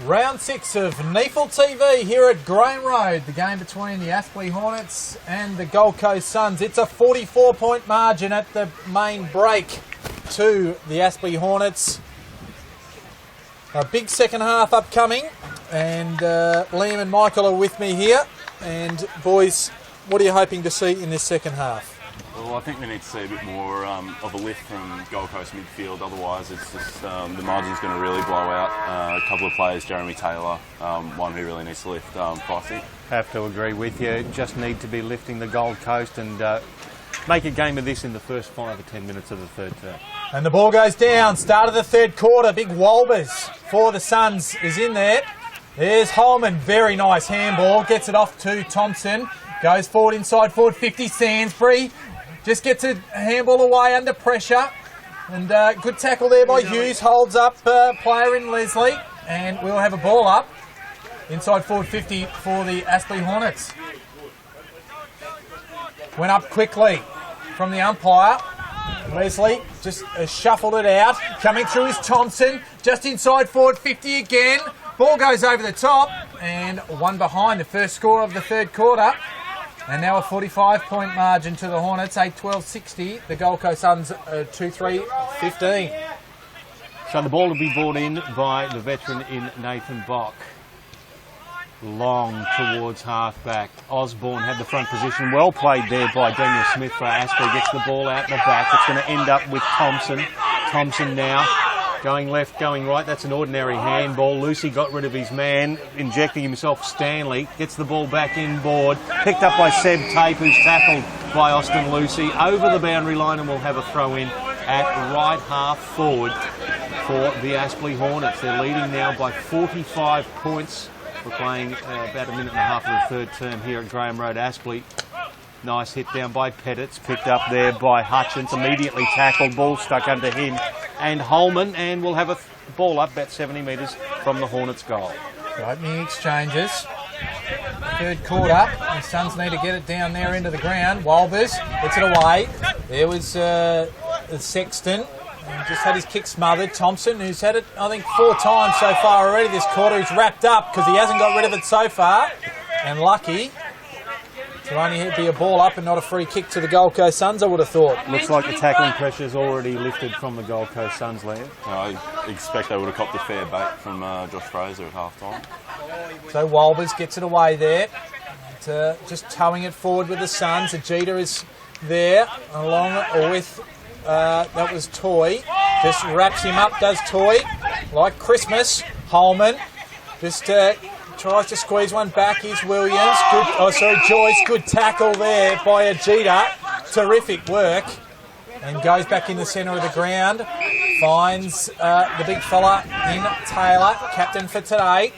Round 6 of Neefle TV here at Graham Road. The game between the Aspley Hornets and the Gold Coast Suns. It's a 44-point margin at the main break to the Aspley Hornets. A big second half upcoming, and Liam and Michael are with me here. And boys, what are you hoping to see in this second half? Well, I think we need to see a bit more of a lift from Gold Coast midfield. Otherwise, it's just the margin's going to really blow out. A couple of players, Jeremy Taylor, one who really needs to lift, Pricey. Have to agree with you. Just need to be lifting the Gold Coast and make a game of this in the first 5 or 10 minutes of the third term. And the ball goes down. Start of the third quarter. Big Walbers for the Suns is in there. There's Holman. Very nice handball. Gets it off to Thompson. Goes forward inside forward 50. Sainsbury just gets a handball away under pressure. And good tackle there by Hughes. Holds up player in Leslie. And we'll have a ball up inside forward 50 for the Aspley Hornets. Went up quickly from the umpire. Leslie just shuffled it out. Coming through is Thompson. Just inside forward 50 again. Ball goes over the top. And one behind the first score of the third quarter. And now a 45-point margin to the Hornets, 8-12-60. The Gold Coast Suns 2-3-15. So the ball will be brought in by the veteran in Nathan Bock. Long towards half-back. Osborne had the front position. Well played there by Daniel Smith for Aspley. Gets the ball out the back. It's going to end up with Thompson. Thompson now going left, going right. That's an ordinary handball. Lucy got rid of his man, injecting himself. Stanley gets the ball back inboard. Picked up by Seb Tape, who's tackled by Austin Lucy. Over the boundary line, and we'll have a throw-in at right half forward for the Aspley Hornets. They're leading now by 45 points. We're playing about a minute and a half of the third term here at Graham Road, Aspley. Nice hit down by Pettits, picked up there by Hutchins, immediately tackled, ball stuck under him and Holman, and we'll have a ball up about 70 metres from the Hornets' goal. Opening exchanges. Third quarter, the Suns need to get it down there into the ground. Walbers gets it away. There was Sexton. Just had his kick smothered. Thompson, who's had it, I think, 4 times so far already this quarter, who's wrapped up because he hasn't got rid of it so far. And lucky to only be a ball up and not a free kick to the Gold Coast Suns, I would have thought. Looks like the tackling pressure's already lifted from the Gold Coast Suns, Liam. I expect they would have copped a fair bait from Josh Fraser at half-time. So Walbers gets it away there. Just towing it forward with the Suns. Ajita is there along with... that was Toy. Just wraps him up, does Toy. Like Christmas. Holman just tries to squeeze one back. Here's Williams. Joyce. Good tackle there by Ajita. Terrific work. And goes back in the centre of the ground. Finds the big fella in Taylor, captain for today.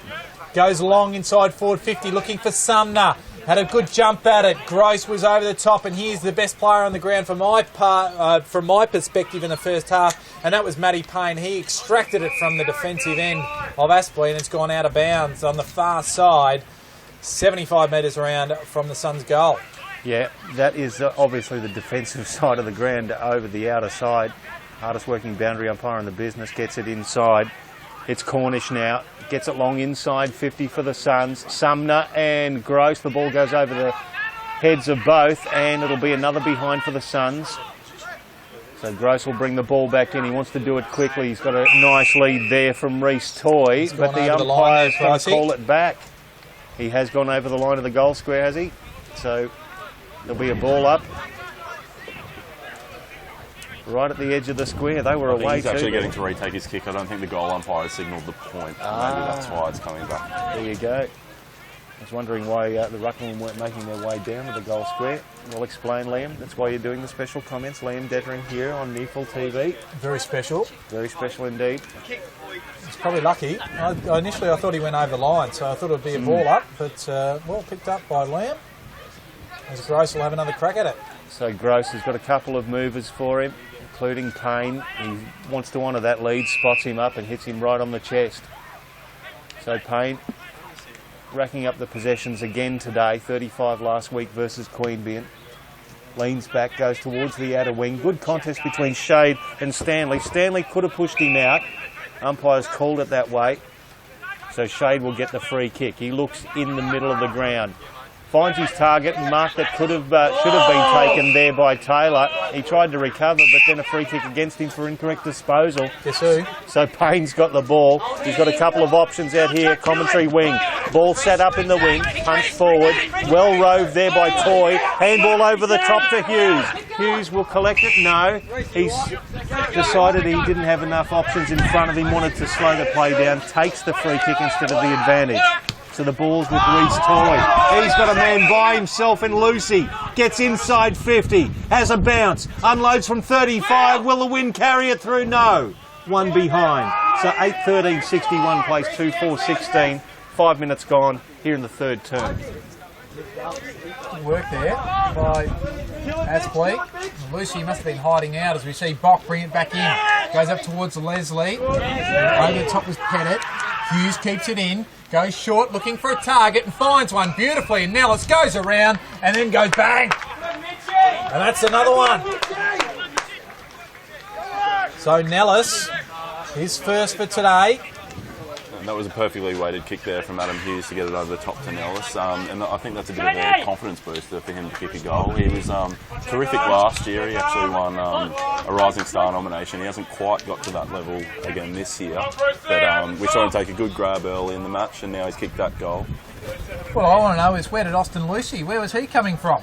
Goes long inside forward 50, looking for Sumner. Had a good jump at it. Gross was over the top, and he's the best player on the ground from my perspective in the first half, and that was Matty Payne. He extracted it from the defensive end of Aspley, and it's gone out of bounds on the far side, 75 metres around from the Suns' goal. Yeah, that is obviously the defensive side of the ground over the outer side. Hardest working boundary umpire in the business gets it inside. It's Cornish now. Gets it long inside 50 for the Suns. Sumner and Gross. The ball goes over the heads of both, and it'll be another behind for the Suns. So Gross will bring the ball back in. He wants to do it quickly. He's got a nice lead there from Reece Toy, but the umpire's going to call it back. He has gone over the line of the goal square, has he? So there'll be a ball up. Right at the edge of the square. They were away he's too. He's actually getting to retake his kick. I don't think the goal umpire signalled the point. Maybe that's why it's coming back. There you go. I was wondering why the ruckmen weren't making their way down to the goal square. We'll explain, Liam. That's why you're doing the special comments. Liam Dettering here on Neefle TV. Very special. Very special indeed. He's probably lucky. Initially I thought he went over the line, so I thought it would be a ball up, but well picked up by Liam. As Gross will have another crack at it. So Gross has got a couple of movers for him, including Payne. He wants to honour that lead, spots him up and hits him right on the chest. So Payne racking up the possessions again today, 35 last week versus Queanbeyan. Leans back, goes towards the outer wing. Good contest between Shade and Stanley. Stanley could have pushed him out. Umpires called it that way. So Shade will get the free kick. He looks in the middle of the ground. Finds his target, mark that should have been taken there by Taylor. He tried to recover, but then a free kick against him for incorrect disposal. Guess who? So Payne's got the ball. He's got a couple of options out here. Commentary wing. Ball set up in the wing. Punch forward. Well roved there by Toy. Handball over the top to Hughes. Hughes will collect it. No. He's decided he didn't have enough options in front of him. Wanted to slow the play down. Takes the free kick instead of the advantage. So the ball's with Reece Toy. He's got a man by himself in Lucy. Gets inside 50. Has a bounce. Unloads from 35. Will the wind carry it through? No. One behind. So 8-13-61 plays 2-4-16. 5 minutes gone here in the third term. Good work there by Aspley. Lucy must have been hiding out as we see Bock bring it back in. Goes up towards Leslie. Over the top was Pettit. Hughes keeps it in. Goes short, looking for a target, and finds one beautifully. And Nellis goes around and then goes bang. And that's another one. So Nellis, his first for today. And that was a perfectly weighted kick there from Adam Hughes to get it over the top to Nellis. And I think that's a bit of a confidence booster for him to kick a goal. He was terrific last year. He actually won a Rising Star nomination. He hasn't quite got to that level again this year. But we saw him take a good grab early in the match, and now he's kicked that goal. What I want to know is, where did Austin Lucy, where was he coming from?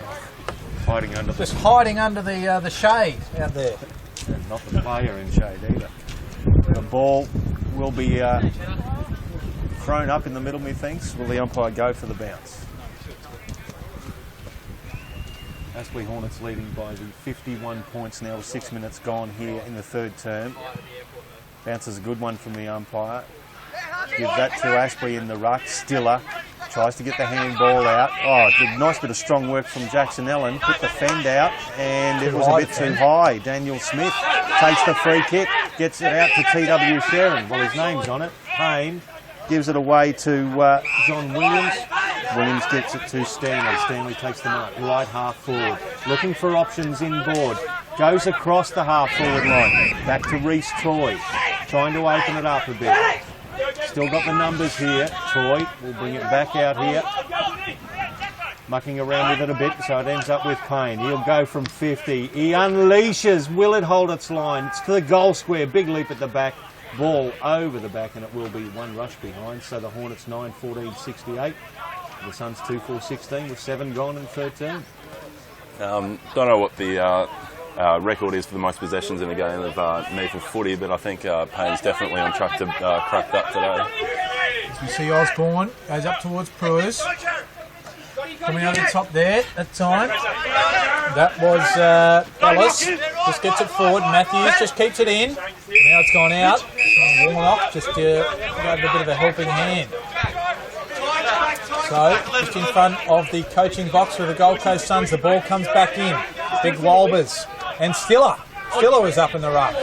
Hiding under Just hiding under the shade out there. and not the player in shade either. The ball will be thrown up in the middle, methinks. Will the umpire go for the bounce? Aspley Hornets leading by the 51 points now, 6 minutes gone here in the third term. Bounce is a good one from the umpire. Give that to Aspley in the ruck. Stiller tries to get the handball out. Oh, nice bit of strong work from Jackson Allen. Put the fend out, and it was a bit too high. Daniel Smith takes the free kick, gets it out to T.W. Sheridan. Well, his name's on it. Payne gives it away to John Williams. Williams gets it to Stanley. Stanley takes the mark, right half forward. Looking for options inboard. Goes across the half forward line. Back to Reece Toy. Trying to open it up a bit. Still got the numbers here. Toy will bring it back out here. Mucking around with it a bit, so it ends up with Payne. He'll go from 50. He unleashes. Will it hold its line? It's to the goal square. Big leap at the back. Ball over the back, and it will be one rush behind. So the Hornets 9-14-68. The Suns 2-4-16 with 7 gone in the third term. Don't know what the record is for the most possessions in a game of Neefle footy, but I think Payne's definitely on track to crack that today. As we see Osborne goes up towards Pruers. Coming over the top there at time. That was Ellis. Just gets it forward. Matthews just keeps it in. Now it's gone out. Warnock just gave a bit of a helping hand. So, just in front of the coaching box for the Gold Coast Suns, the ball comes back in. Big Walbers. And Stiller. Stiller was up in the ruck.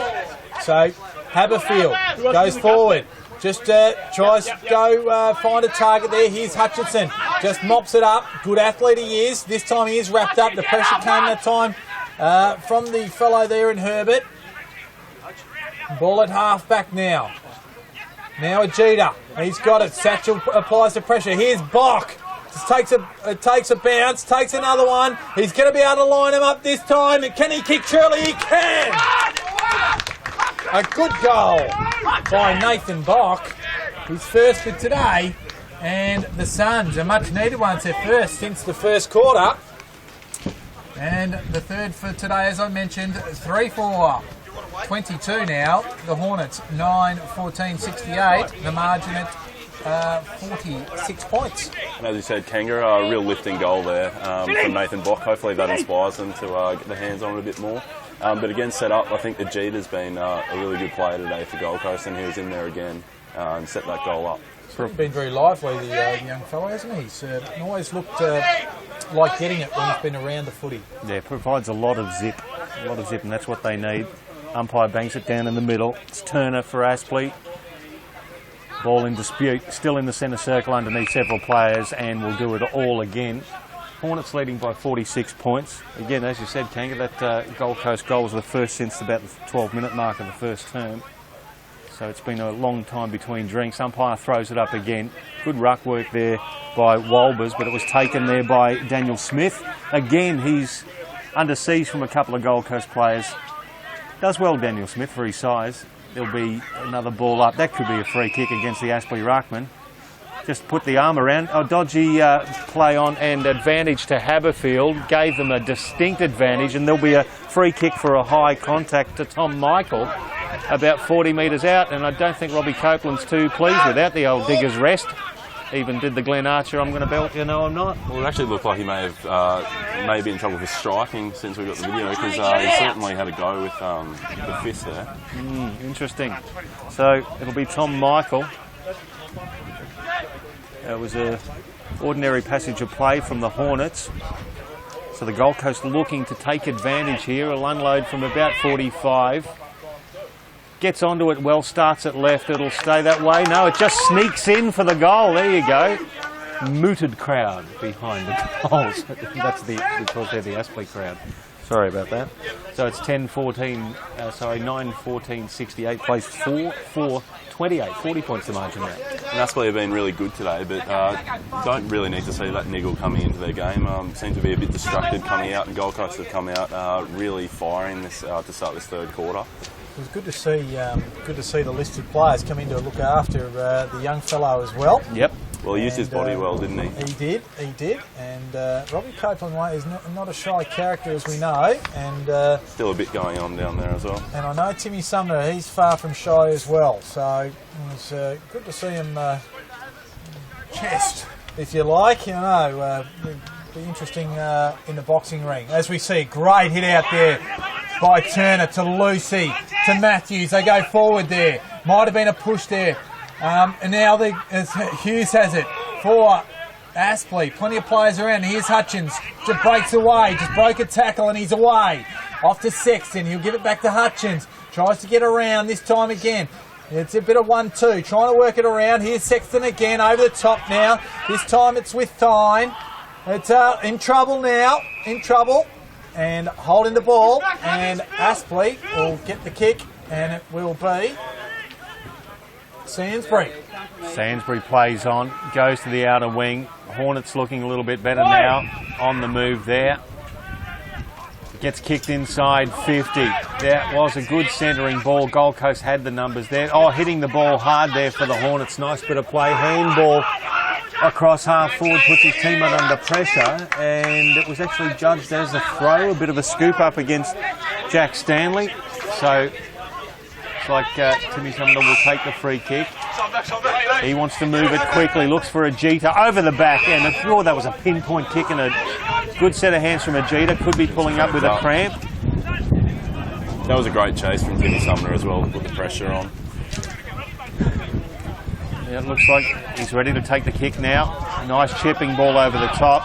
So, Haberfield goes forward. Just tries to go find a target there. Here's Hutchinson. Just mops it up. Good athlete he is. This time he is wrapped up. The pressure came that time from the fellow there in Herbert. Ball at half back now. Now Ajita. He's got it. Satchel applies the pressure. Here's Bock. Just takes a bounce. Takes another one. He's going to be able to line him up this time. And can he kick? Surely he can. A good goal by Nathan Bock. His first for today. And the Suns, a much needed one. It's their first since the first quarter. And the third for today, as I mentioned, 3-4-22 now. The Hornets 9-14-68. The margin at 46 points. And as you said, Kanga, a real lifting goal there from Nathan Bock. Hopefully that inspires them to get their hands on it a bit more. But again, set up, I think the Jeter's been a really good player today for Gold Coast, and he was in there again and set that goal up. He's been very lively, the young fellow, hasn't he? He's always looked like getting it when he's been around the footy. Yeah, provides a lot of zip, and that's what they need. Umpire bangs it down in the middle. It's Turner for Aspley. Ball in dispute, still in the centre circle underneath several players, and will do it all again. Hornets leading by 46 points. Again, as you said, Kanga, that Gold Coast goal was the first since about the 12-minute mark of the first term. So it's been a long time between drinks. Umpire throws it up again. Good ruck work there by Walbers, but it was taken there by Daniel Smith. Again, he's under siege from a couple of Gold Coast players. Does well, Daniel Smith, for his size. There'll be another ball up. That could be a free kick against the Aspley Ruckman. Just put the arm around. Oh, dodgy play on and advantage to Haberfield. Gave them a distinct advantage, and there'll be a free kick for a high contact to Tom Michael about 40 metres out, and I don't think Robbie Copeland's too pleased with that. The old digger's rest. Even did the Glenn Archer, I'm going to belt you, no I'm not. Well, it actually looked like he may be in trouble with striking since we got the video, because he certainly had a go with the fist there. Interesting. So it'll be Tom Michael. It was an ordinary passage of play from the Hornets. So the Gold Coast looking to take advantage here. It'll unload from about 45. Gets onto it well, starts at left. It'll stay that way. No, it just sneaks in for the goal. There you go. Mooted crowd behind the goals. That's because they're the Aspley crowd. Sorry about that. So it's 9-14-68, placed 4-4-28. 40 points the margin there. And Aspley have been really good today, but don't really need to see that niggle coming into their game. Seem to be a bit distracted coming out, and Gold Coast have come out really firing this to start this third quarter. It was good to see the listed players come in to look after the young fellow as well. Yep. Well, he used his body well, didn't he? He did. And Robbie Copeland is not a shy character, as we know. And still a bit going on down there as well. And I know Timmy Sumner, he's far from shy as well. So it was good to see him chest, if you like. You know, be interesting in the boxing ring. As we see, great hit out there by Turner to Lucy, to Matthews. They go forward there. Might have been a push there. And now Hughes has it for Aspley. Plenty of players around. Here's Hutchins. Just breaks away. Just broke a tackle and he's away. Off to Sexton. He'll give it back to Hutchins. Tries to get around this time again. It's a bit of 1-2. Trying to work it around. Here's Sexton again over the top now. This time it's with Thine. It's in trouble now. In trouble. And holding the ball, and Aspley will get the kick, and it will be Sainsbury. Sainsbury plays on, goes to the outer wing. Hornets looking a little bit better now, on the move there. Gets kicked inside 50. That was a good centering ball. Gold Coast had the numbers there. Oh, hitting the ball hard there for the Hornets. Nice bit of play. Handball across half forward, puts his teammate under pressure, and it was actually judged as a throw, a bit of a scoop up against Jack Stanley. So it's like Timmy Sumner will take the free kick. He wants to move it quickly, looks for Ajita over the back end. That was a pinpoint kick and a good set of hands from Ajita. Could be pulling up with a cramp. That was a great chase from Timmy Sumner as well, to put the pressure on. Yeah, it looks like he's ready to take the kick now. Nice chipping ball over the top.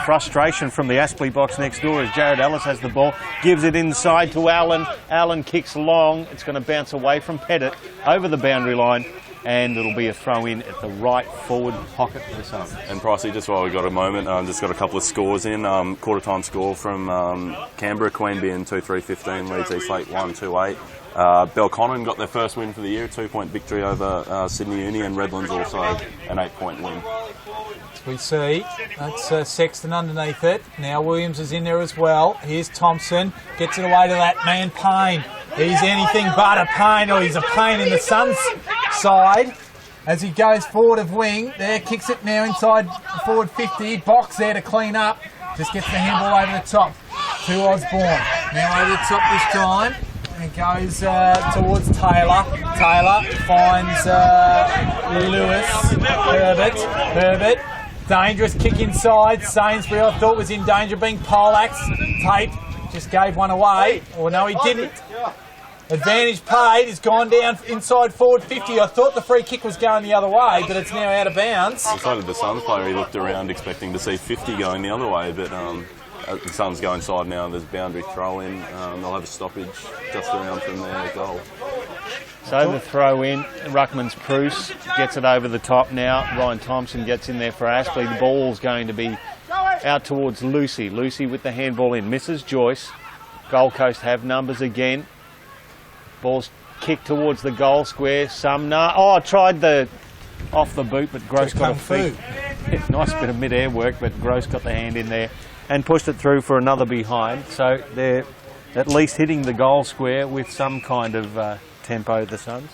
Frustration from the Aspley box next door as Jared Ellis has the ball. Gives it inside to Allen. Allen kicks long. It's going to bounce away from Pettit over the boundary line. And it'll be a throw in at the right forward pocket for the Suns. And Pricey, just while we've got a moment, just got a couple of scores in. Quarter time score from Canberra, Queanbeyan 2-3-15, leads East Lake 1-2-8. Belconnen got their first win for the year, 2-point victory over Sydney Uni, and Redlands also an 8-point win. We see that's Sexton underneath it. Now Williams is in there as well. Here's Thompson, gets it away to that man Payne. He's anything but a pain, or he's a pain in the Suns' side. As he goes forward of wing, there, kicks it now inside forward 50. Box there to clean up. Just gets the handball over the top to Osborne. Now over the top this time. And goes towards Taylor. Taylor finds Lewis. Herbert. Dangerous kick inside. Sainsbury, I thought, was in danger of being poleaxed. Tate just gave one away. Or no, he didn't. Advantage paid. He's gone down inside forward 50. I thought the free kick was going the other way, but it's now out of bounds. So did the Suns player. He looked around expecting to see 50 going the other way, but the Suns go inside now. There's a boundary throw in. They'll have a stoppage just around from their goal. So the throw in, Ruckman's Bruce gets it over the top now. Ryan Thompson gets in there for Aspley. The ball's going to be out towards Lucy. Lucy with the handball in. Misses Joyce. Gold Coast have numbers again. Ball's kick towards the goal square. Sumner. Oh, tried the off the boot, but Gross got a feet. Nice bit of mid-air work, but Gross got the hand in there and pushed it through for another behind. So they're at least hitting the goal square with some kind of tempo, the Suns.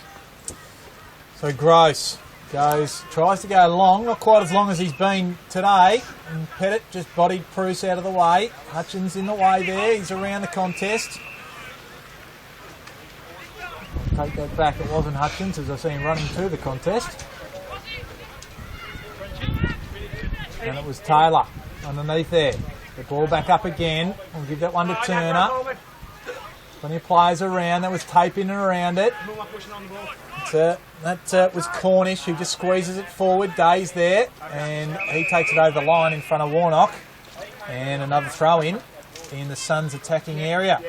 So Gross tries to go long, not quite as long as he's been today. And Pettit just bodied Bruce out of the way. Hutchins in the way there. He's around the contest. I'll take that back. It wasn't Hutchins, as I see him running to the contest. And it was Taylor underneath there. The ball back up again. We'll give that one to Turner. Plenty of players around. That was Tape in and around it. That was Cornish, who just squeezes it forward. Day's there, and he takes it over the line in front of Warnock. And another throw in the Suns' attacking area.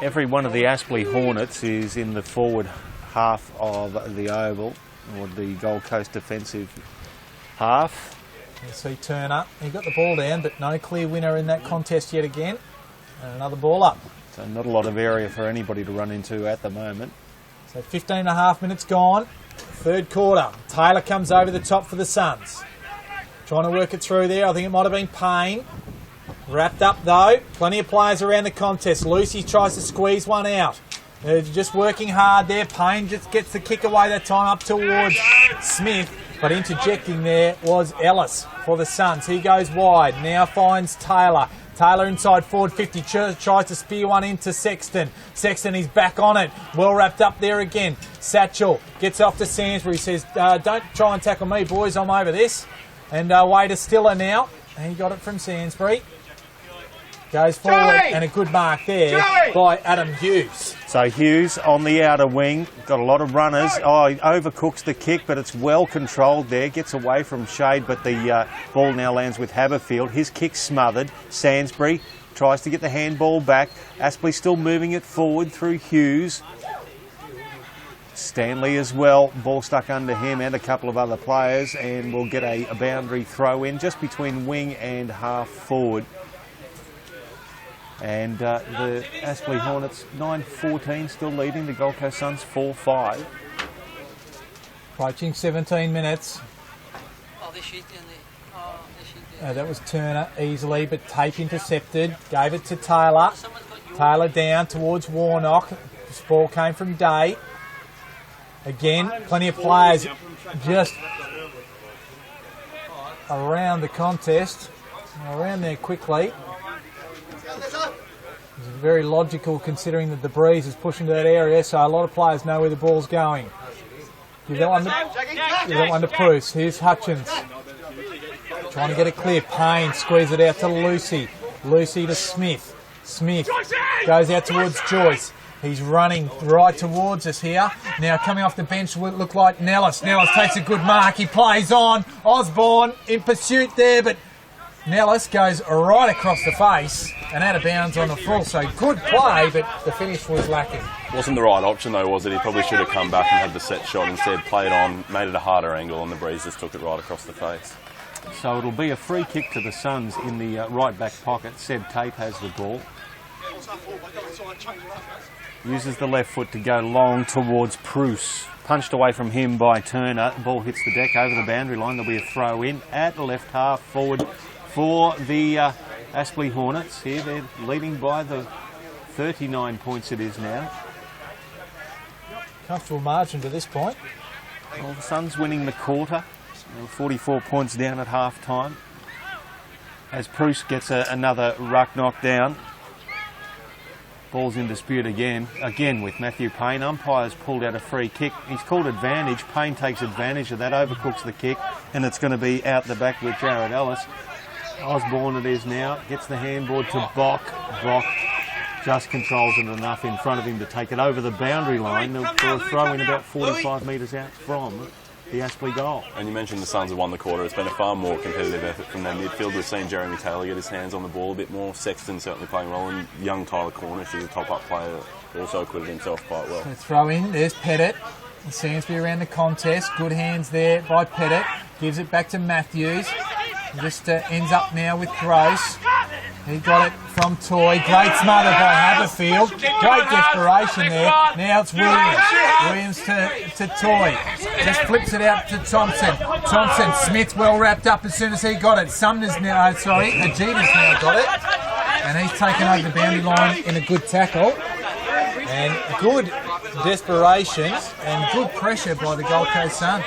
Every one of the Aspley Hornets is in the forward half of the oval, or the Gold Coast defensive half. You see Turner. He got the ball down, but no clear winner in that contest yet again. And another ball up. So not a lot of area for anybody to run into at the moment. So 15 and a half minutes gone. Third quarter. Taylor comes over the top for the Suns. Trying to work it through there. I think it might have been Payne. Wrapped up though. Plenty of players around the contest. Lucy tries to squeeze one out. They're just working hard there. Payne just gets the kick away that time up towards Smith. But interjecting there was Ellis for the Suns. He goes wide. Now finds Taylor. Taylor inside forward 50, tries to spear one into Sexton. Sexton, he's back on it. Well wrapped up there again. Satchel gets off to Sainsbury, says, don't try and tackle me, boys, I'm over this. And Wade is Stiller now. And he got it from Sainsbury. Goes forward, and a good mark there by Adam Hughes. So Hughes on the outer wing, got a lot of runners. Oh, he overcooks the kick, but it's well controlled there. Gets away from Shade, but the ball now lands with Haberfield. His kick smothered. Sainsbury tries to get the handball back. Aspley still moving it forward through Hughes. Stanley as well, ball stuck under him and a couple of other players, and we'll get a boundary throw in just between wing and half forward. And the Aspley Hornets 9-14 still leading the Gold Coast Suns 4-5. Approaching 17 minutes. That was Turner easily, but Tape intercepted. Gave it to Taylor. Taylor down towards Warnock. This ball came from Day. Again, plenty of players just around the contest. Around there quickly. It's very logical considering that the breeze is pushing to that area, so a lot of players know where the ball's going. Give that one to Bruce. Here's Hutchins. Trying to get it clear. Payne squeeze it out to Lucy. Lucy to Smith. Smith goes out towards Joyce. He's running right towards us here. Now coming off the bench will look like Nellis. Nellis takes a good mark. He plays on. Osborne in pursuit there, but Nellis goes right across the face and out of bounds on the full. So good play, but the finish was lacking. Wasn't the right option though, was it? He probably should have come back and had the set shot instead, played on, made it a harder angle, and the breeze just took it right across the face. So it'll be a free kick to the Suns in the right back pocket. Seb Tape has the ball. Uses the left foot to go long towards Bruce. Punched away from him by Turner. Ball hits the deck over the boundary line. There'll be a throw in at the left half forward for the Aspley Hornets. Here they're leading by the 39 points it is now. Comfortable margin to this point. Well, the Suns winning the quarter. 44 points down at half time. As Bruce gets another ruck knocked down. Ball's in dispute again with Matthew Payne. Umpire's pulled out a free kick. He's called advantage. Payne takes advantage of that, overcooks the kick, and it's going to be out the back with Jared Ellis. Osborne it is now. Gets the handboard to Bock. Bock just controls it enough in front of him to take it over the boundary line for a throw in about 45 metres out from the Aspley goal. And you mentioned the Suns have won the quarter. It's been a far more competitive effort from their midfield. We've seen Jeremy Taylor get his hands on the ball a bit more. Sexton certainly playing well, and young Tyler Cornish, who's a top-up player, also acquitted himself quite well. So throw in, there's Pettit. Sainsbury around the contest. Good hands there by Pettit. Gives it back to Matthews. Just ends up now with Gross. He got it from Toy. Great smother by Haberfield. Great desperation there. Now it's Williams. Williams to Toy. Just flips it out to Thompson. Thompson, Smith well wrapped up as soon as he got it. Ajita's now got it. And he's taken over the boundary line in a good tackle. And good desperation and good pressure by the Gold Coast Suns.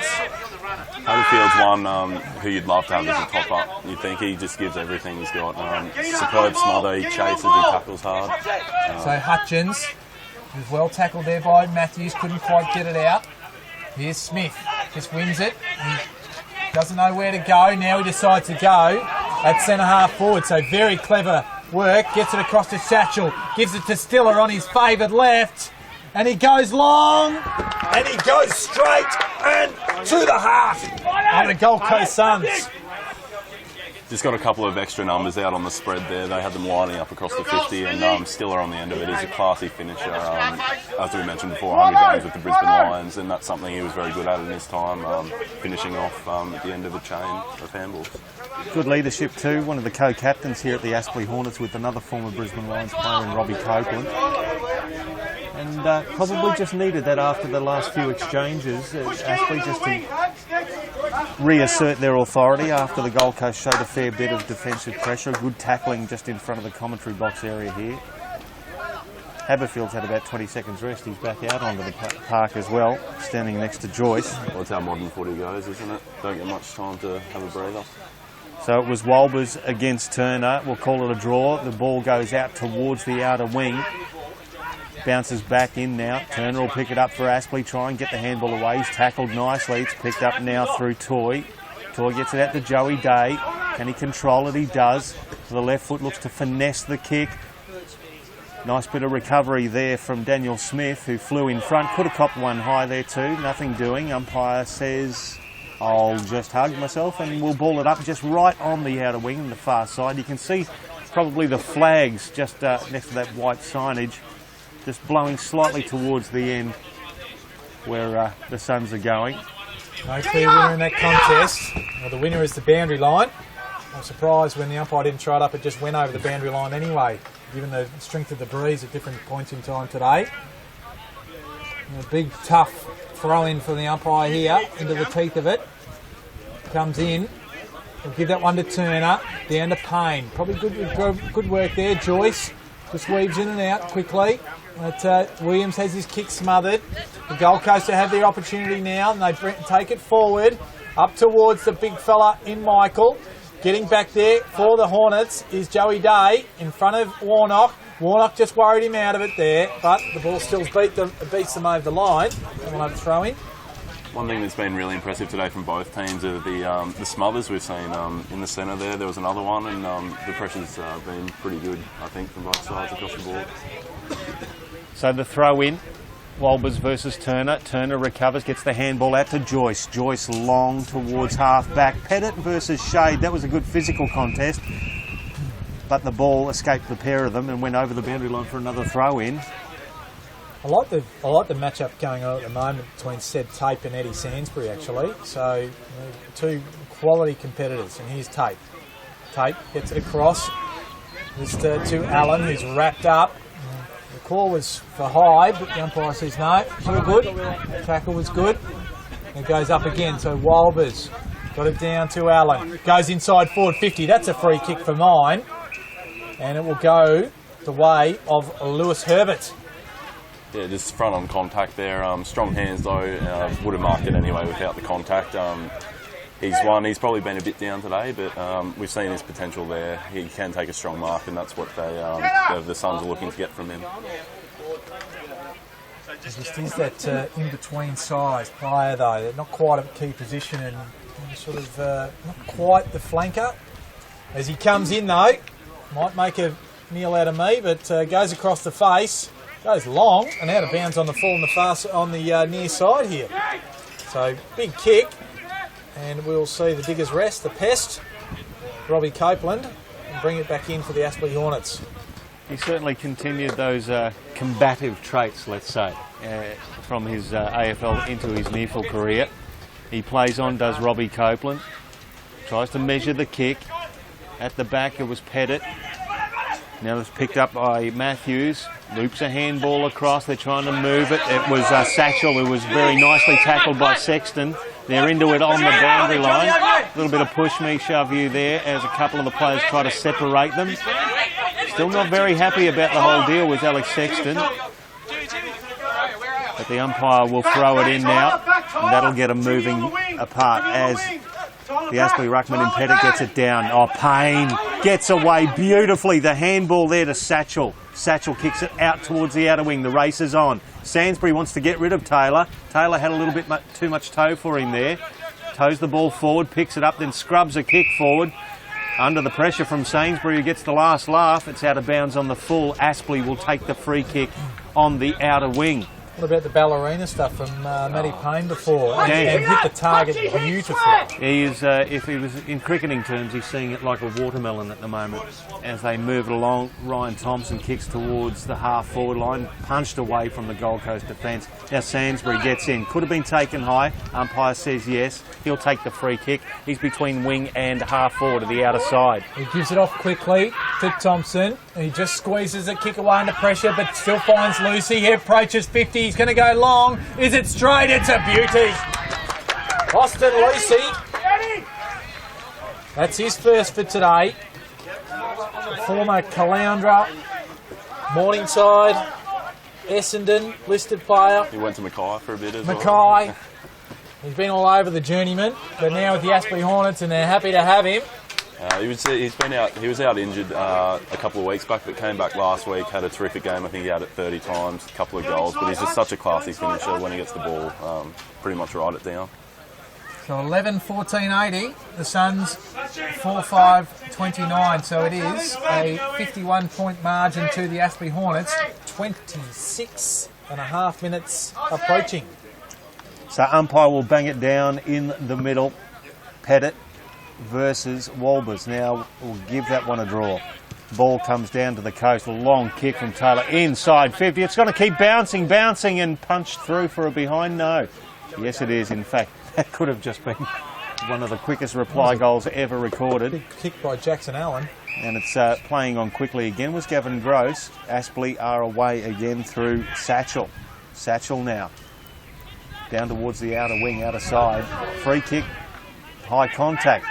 Haberfield's one who you'd love to have as a top-up. You think he just gives everything he's got. Superb smother, he chases, he tackles hard. So Hutchins was well tackled there by Matthews, couldn't quite get it out. Here's Smith, just wins it. He doesn't know where to go. Now he decides to go at centre half forward. So very clever work. Gets it across to Satchel, gives it to Stiller on his favoured left. And he goes long, and he goes straight and to the heart of the Gold Coast Suns. Just got a couple of extra numbers out on the spread there. They had them lining up across the 50, and Stiller on the end of it is a classy finisher. As we mentioned before, 100 games with the Brisbane Lions, and that's something he was very good at in his time, finishing off at the end of the chain of handballs. Good leadership too. One of the co-captains here at the Aspley Hornets with another former Brisbane Lions player in Robbie Copeland. And probably just needed that after the last few exchanges. Aspley just to reassert their authority after the Gold Coast showed a fair bit of defensive pressure. Good tackling just in front of the commentary box area here. Haberfield's had about 20 seconds rest. He's back out onto the park as well, standing next to Joyce. Well, it's how modern footy goes, isn't it? Don't get much time to have a breather. So it was Walbers against Turner. We'll call it a draw. The ball goes out towards the outer wing. Bounces back in now. Turner will pick it up for Aspley, try and get the handball away. He's tackled nicely. It's picked up now through Toy. Toy gets it out to Joey Day. Can he control it? He does. To the left foot, looks to finesse the kick. Nice bit of recovery there from Daniel Smith, who flew in front. Could have copped one high there too. Nothing doing. Umpire says, I'll just hug myself, and we'll ball it up just right on the outer wing on the far side. You can see probably the flags just next to that white signage, just blowing slightly towards the end where the Suns are going. No clear winner in that contest. Well, the winner is the boundary line. I'm surprised when the umpire didn't try it up, it just went over the boundary line anyway, given the strength of the breeze at different points in time today. And a big, tough throw in for the umpire here into the teeth of it. Comes in. We'll give that one to Turner. Down to Payne. Probably good work there. Joyce just weaves in and out quickly. But Williams has his kick smothered. The Gold Coast have their opportunity now, and they take it forward up towards the big fella in Michael. Getting back there for the Hornets is Joey Day in front of Warnock. Warnock just worried him out of it there, but the ball still beats them over the line. And we'll have a throw in. One thing that's been really impressive today from both teams are the smothers we've seen in the centre there. There was another one, and the pressure's been pretty good, I think, from both sides across the board. So the throw in, Walbers versus Turner. Turner recovers, gets the handball out to Joyce. Joyce long towards half back. Pettit versus Shade. That was a good physical contest, but the ball escaped the pair of them and went over the boundary line for another throw in. I like the matchup going on at the moment between Seb Tape and Eddie Sainsbury, actually. So two quality competitors, and here's Tape. Tape gets it across just to Allen, who's wrapped up. The call was for high, but the umpire says no. Still good. The tackle was good. It goes up again. So Walbers got it down to Allen. Goes inside forward 50. That's a free kick for mine, and it will go the way of Lewis Herbert. Yeah, just front on contact there. Strong hands though. Would have marked it anyway without the contact. He's probably been a bit down today, but we've seen his potential there. He can take a strong mark, and that's what the Suns are looking to get from him. Just is that in-between size player though. They're not quite at key position and sort of not quite the flanker. As he comes in though, might make a meal out of me, but goes across the face. Goes long and out of bounds on the full on the near side here. So big kick, and we'll see the diggers rest. The pest, Robbie Copeland, and bring it back in for the Aspley Hornets. He certainly continued those combative traits, let's say, from his AFL into his NEAFL career. He plays on, does Robbie Copeland. Tries to measure the kick. At the back it was Pettit. Now it's picked up by Matthews. Loops a handball across. They're trying to move it. It was Satchel who was very nicely tackled by Sexton. They're into it on the boundary line. A little bit of push me, shove you there as a couple of the players try to separate them. Still not very happy about the whole deal with Alex Sexton. But the umpire will throw it in now. And that'll get them moving apart as the Aspley Ruckman and Pettit gets it down. Oh, Payne gets away beautifully. The handball there to Satchel. Satchel kicks it out towards the outer wing. The race is on. Sainsbury wants to get rid of Taylor. Taylor had a little bit too much toe for him there. Toes the ball forward, picks it up, then scrubs a kick forward. Under the pressure from Sainsbury, who gets the last laugh. It's out of bounds on the full. Aspley will take the free kick on the outer wing. What about the ballerina stuff from Matty Payne before? And hit the target beautifully. He is, if he was in cricketing terms, he's seeing it like a watermelon at the moment. As they move it along, Ryan Thompson kicks towards the half-forward line, punched away from the Gold Coast defence. Now Sainsbury gets in. Could have been taken high. Umpire says yes. He'll take the free kick. He's between wing and half-forward to the outer side. He gives it off quickly to Thompson. He just squeezes the kick away under pressure, but still finds Lucy. He approaches 50. He's going to go long. Is it straight? It's a beauty. Austin Lucy. That's his first for today. Former Caloundra, Morningside, Essendon listed player. He went to Mackay for a bit as well. Mackay. He's been all over the journeyman, but now with the Aspley Hornets, and they're happy to have him. He was out injured a couple of weeks back, but came back last week, had a terrific game. I think he had it 30 times, a couple of goals, but he's just such a classy finisher when he gets the ball, pretty much right it down. So 11-14-80, the Suns 4-5-29, so it is a 51-point margin to the Aspley Hornets, 26 and a half minutes approaching. So umpire will bang it down in the middle. Pettit versus Walbers. Now we'll give that one a draw. Ball comes down to the coast. A long kick from Taylor inside 50. It's going to keep bouncing and punched through for a behind. No. Yes, it is. In fact, that could have just been one of the quickest reply goals ever recorded. Kick by Jackson Allen. And it's playing on quickly again was Gavin Gross. Aspley are away again through Satchel. Satchel now. Down towards the outer wing, outer side. Free kick. High contact.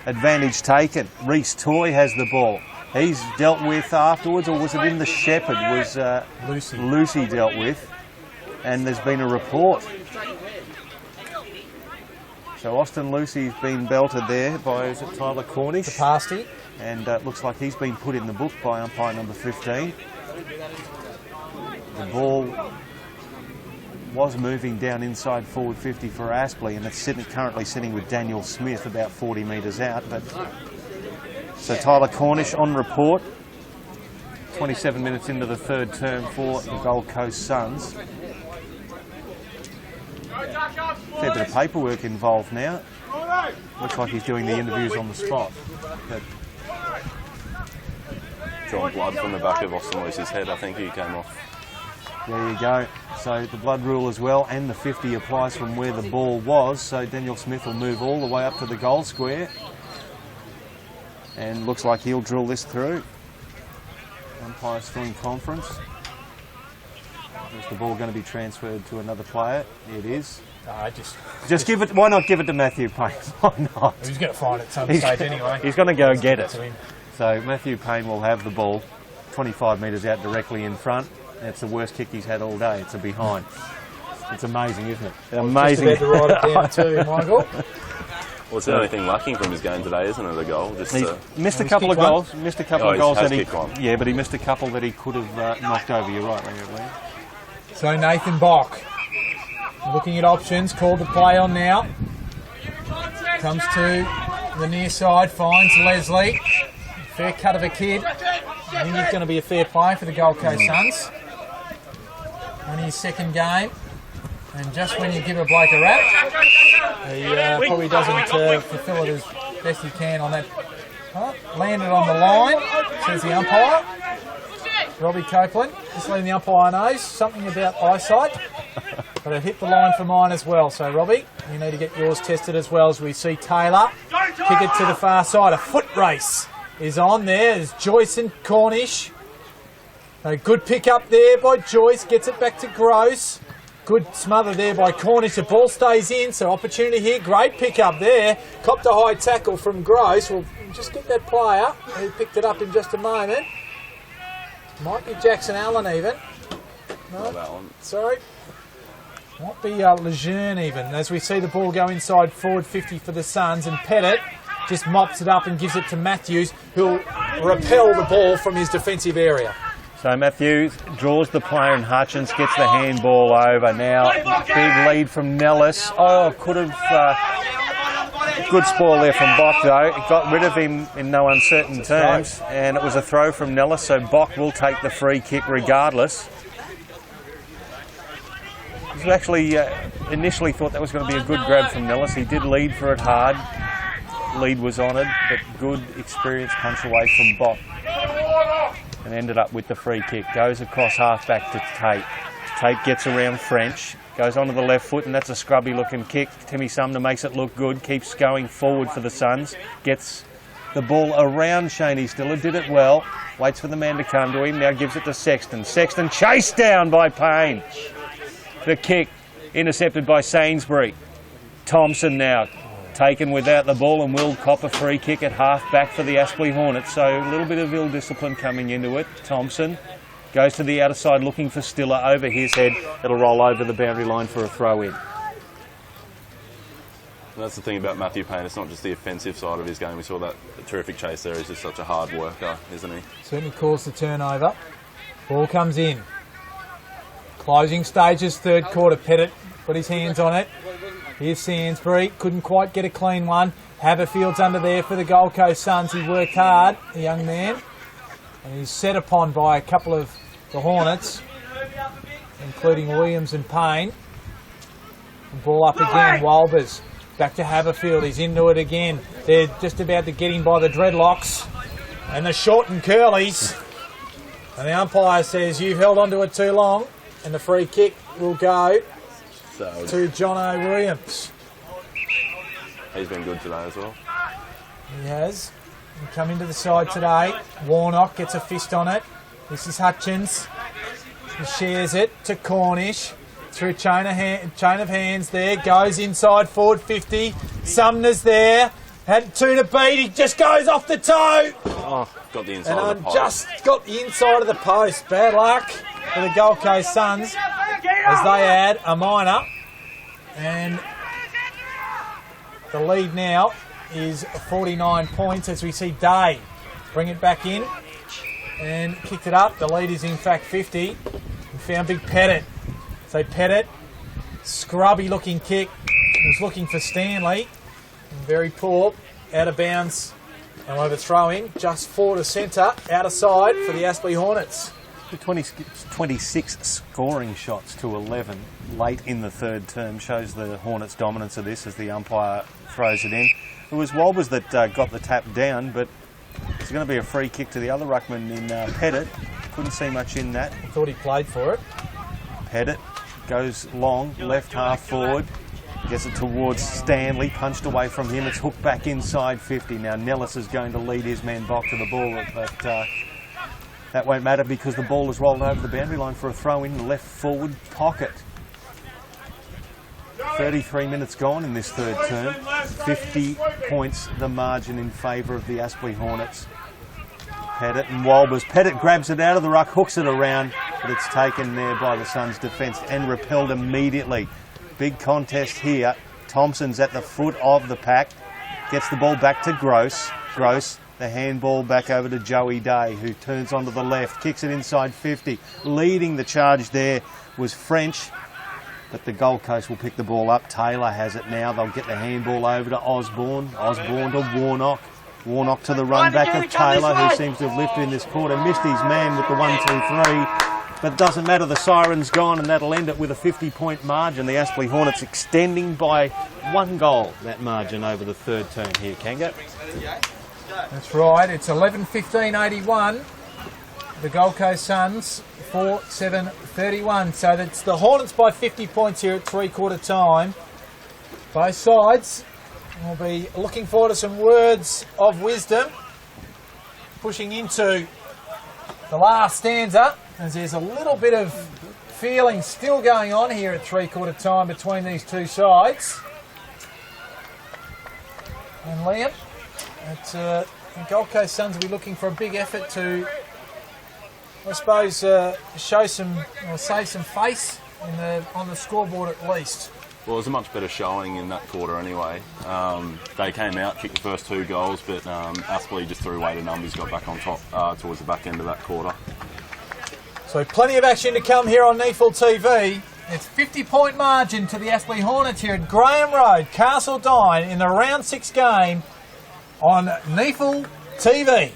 Advantage taken. Reece Toy has the ball. He's dealt with afterwards, or was it in the Shepherd? Was Lucy dealt with. And there's been a report. So Austin Lucy's been belted there by, is it Tyler Cornish? The pasty. And looks like he's been put in the book by umpire number 15. The ball was moving down inside forward 50 for Aspley, and it's currently sitting with Daniel Smith about 40 metres out. But so Tyler Cornish on report, 27 minutes into the third term for the Gold Coast Suns. Fair bit of paperwork involved now. Looks like he's doing the interviews on the spot. But Drawn blood from the back of Austin Lucy's head. I think he came off. there you go. So the blood rule as well, and the 50 applies from where the ball was. So Daniel Smith will move all the way up to the goal square. And looks like he'll drill this through. Umpire still in conference. Is the ball going to be transferred to another player? It is. Just give it. Why not give it to Matthew Payne? Why not? He's going to find it some stage anyway. He's going to go get it. So Matthew Payne will have the ball 25 metres out directly in front. It's the worst kick he's had all day. It's a behind. It's amazing, isn't it? Amazing. Just about to write it down too, Michael. Well, it's the only thing lacking from his game today, isn't it? A goal. Just he's missed a couple of goals. Missed a couple of goals that he. Yeah, but he missed a couple that he could have knocked over. You're right, Lee. So Nathan Bock, looking at options, called to play on now. Comes to the near side, finds Leslie. Fair cut of a kid. I think he's going to be a fair play for the Gold Coast Suns. Only his second game. And just when you give a bloke a rap, he probably doesn't fulfil it as best he can on that. Landed on the line, says the umpire. Robbie Copeland, just letting the umpire know something about eyesight. But it hit the line for mine as well. So, Robbie, you need to get yours tested as well as we see Taylor kick it to the far side. A foot race is on there. There's Joyce and Cornish. A good pick up there by Joyce. Gets it back to Gross. Good smother there by Cornish. The ball stays in, so opportunity here. Great pick up there. Copped a high tackle from Gross. We'll just get that player who picked it up in just a moment. Might be Jackson Allen even. No, Not that one. sorry. Might be Lejeune even, as we see the ball go inside forward 50 for the Suns, and Pettit just mops it up and gives it to Matthews, who'll repel the ball from his defensive area. So Matthews draws the player and Hutchins gets the handball over. Now, big lead from Nellis. Oh, could have... good spoil there from Bock, though. It got rid of him in no uncertain terms, and it was a throw from Nellis, so Bock will take the free kick regardless. He actually initially thought that was going to be a good grab from Nellis. He did lead for it hard. Lead was honoured, but good experience punch away from Bock. And ended up with the free kick. Goes across half back to Tate. Tate gets around French. Goes onto the left foot, and that's a scrubby looking kick. Timmy Sumner makes it look good. Keeps going forward for the Suns. Gets the ball around Shaney Stiller. Did it well. Waits for the man to come to him. Now gives it to Sexton. Sexton chased down by Payne. The kick intercepted by Sainsbury. Thompson now taken without the ball and will cop a free kick at half back for the Aspley Hornets. So a little bit of ill discipline coming into it. Thompson goes to the outer side looking for Stiller over his head. It'll roll over the boundary line for a throw in. That's the thing about Matthew Payne. It's not just the offensive side of his game. We saw that terrific chase there. He's just such a hard worker, isn't he? Certainly caused the turnover. Ball comes in. Closing stages, third quarter. Pettit put his hands on it. Here's Sainsbury. Couldn't quite get a clean one. Haberfield's under there for the Gold Coast Suns. He worked hard, the young man. And he's set upon by a couple of the Hornets, including Williams and Payne. And ball up again. Walbers. Back to Haberfield. He's into it again. They're just about to get him by the dreadlocks. And the short and curlies. And the umpire says, you've held onto it too long. And the free kick will go to John Williams. He's been good today as well. He has. He come into the side today. Warnock gets a fist on it. This is Hutchins. He shares it to Cornish. Through chain of hands there. Goes inside forward 50. Sumner's there. Had two to beat. He just goes off the toe. Oh, got the inside of the post. Just got the inside of the post. Bad luck for the Gold Coast Suns as they add a minor. And the lead now is 49 points as we see Day bring it back in and kicked it up. The lead is in fact 50. And found big Pettit. So Pettit, scrubby looking kick. Was looking for Stanley. Very poor. Out of bounds. And we'll have a throw in just forward to centre. Out of side for the Aspley Hornets. 26 scoring shots to 11 late in the third term shows the Hornets' dominance of this as the umpire throws it in. It was Walbers that got the tap down, but it's going to be a free kick to the other ruckman in Pettit. Couldn't see much in that. Thought he played for it. Pettit goes long, left half forward, gets it towards Stanley, punched away from him. It's hooked back inside 50. Now Nellis is going to lead his man back to the ball, but that won't matter because the ball is rolled over the boundary line for a throw in the left forward pocket. 33 minutes gone in this third term. 50 points the margin in favour of the Aspley Hornets. Pettit and Walbers. Pettit grabs it out of the ruck, hooks it around, but it's taken there by the Suns' defence and repelled immediately. Big contest here. Thompson's at the foot of the pack. Gets the ball back to Gross. Gross, the handball back over to Joey Day, who turns onto the left, kicks it inside 50. Leading the charge there was French, but the Gold Coast will pick the ball up. Taylor has it now. They'll get the handball over to Osborne. Osborne to Warnock. Warnock to the run back of Taylor, who seems to have lifted in this quarter. Missed his man with the 1-2-3. But it doesn't matter, the siren's gone, and that'll end it with a 50-point margin. The Aspley Hornets extending by 1 goal, that margin over the third term here. Kanga? That's right, it's 11-15-81. The Gold Coast Suns 4-7-31. So that's the Hornets by 50 points here at three-quarter time. Both sides will be looking forward to some words of wisdom pushing into the last stanza, as there's a little bit of feeling still going on here at three-quarter time between these two sides. And Liam, the Gold Coast Suns will be looking for a big effort to, I suppose, show some or save some face on the scoreboard at least. Well, it was a much better showing in that quarter anyway. They came out, kicked the first 2 goals, but Aspley just threw away the numbers, got back on top towards the back end of that quarter. So plenty of action to come here on NEFL TV. It's 50-point margin to the Aspley Hornets here at Graham Road, Castle Dine, in the round 6 game on NEFL TV.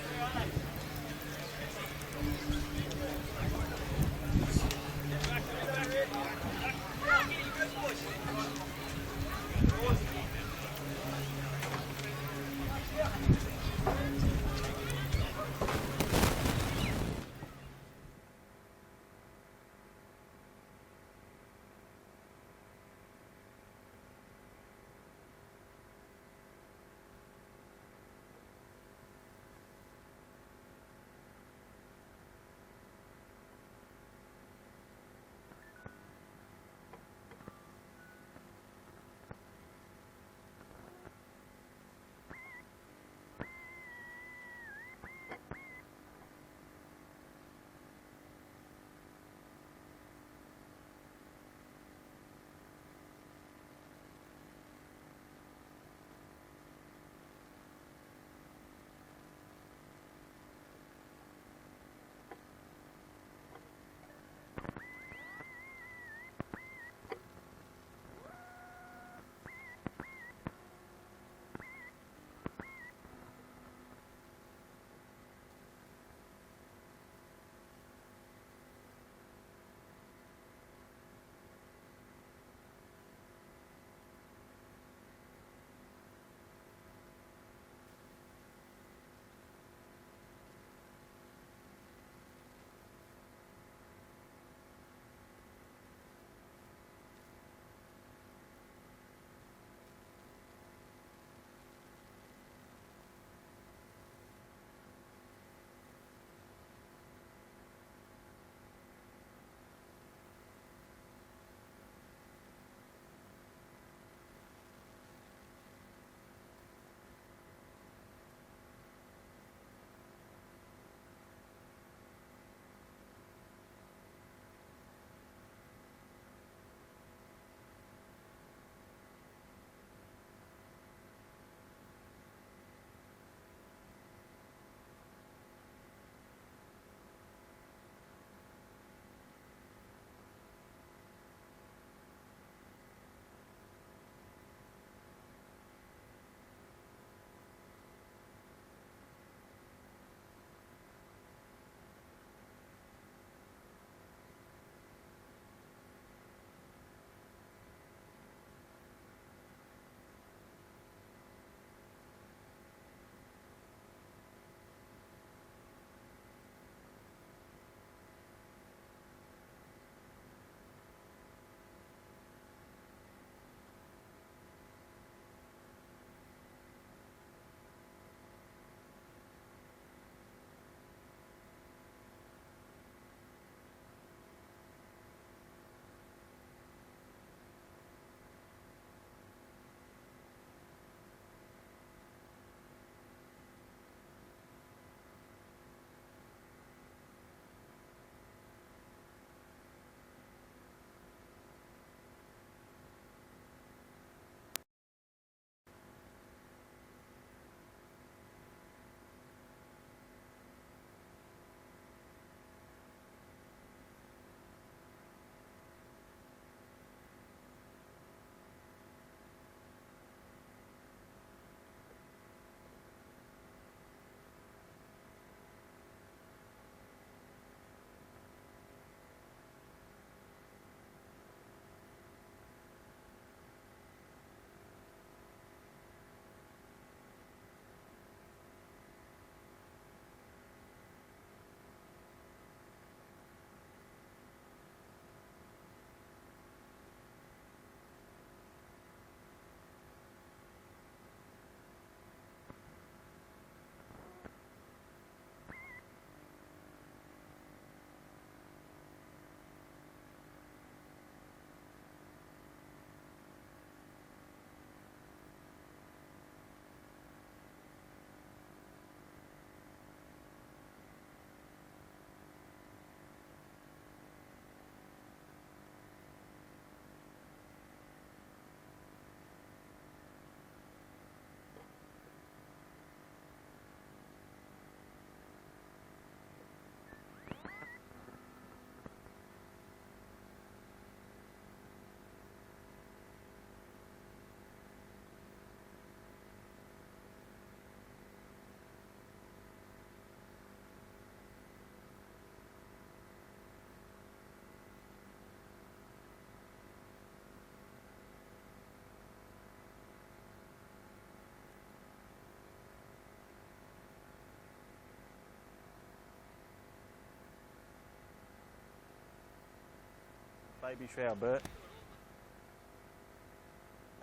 baby shower, Bert.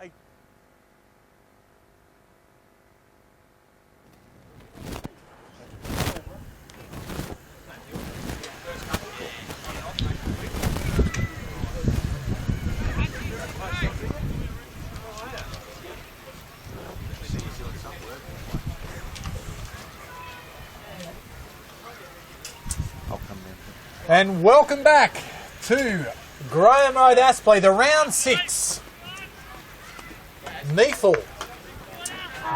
Hey. I'll come down. And welcome back to Graham Road Aspley, the round 6 Neathel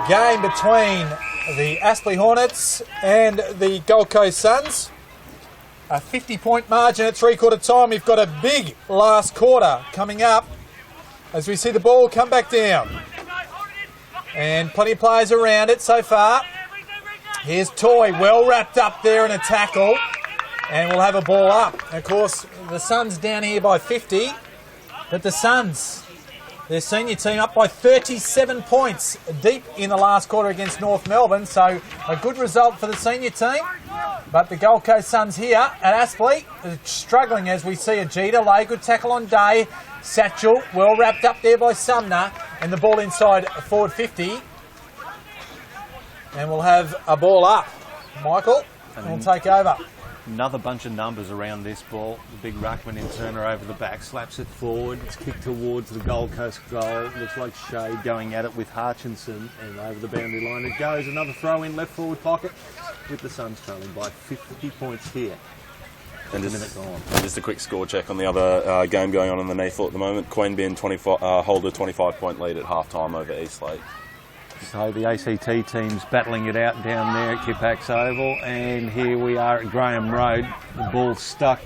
game between the Aspley Hornets and the Gold Coast Suns. A 50-point margin at three-quarter time. We've got a big last quarter coming up as we see the ball come back down. And plenty of players around it so far. Here's Toy, well wrapped up there in a tackle. And we'll have a ball up. Of course, the Suns down here by 50. But the Suns, their senior team, up by 37 points deep in the last quarter against North Melbourne. So a good result for the senior team. But the Gold Coast Suns here at Aspley are struggling as we see a Jeter lay. Good tackle on Day. Satchel, well wrapped up there by Sumner. And the ball inside forward 50. And we'll have a ball up. Michael will take over. Another bunch of numbers around this ball. The big ruckman in Turner over the back, slaps it forward. It's kicked towards the Gold Coast goal. Looks like Shea going at it with Hutchinson, and over the boundary line it goes. Another throw in left forward pocket with the Suns trailing by 50 points here. And just a quick score check on the other game going on underneath at the moment. Queanbeyan hold a 25-point lead at half-time over Eastlake. So the ACT team's battling it out down there at Kippax Oval, and here we are at Graham Road. The ball's stuck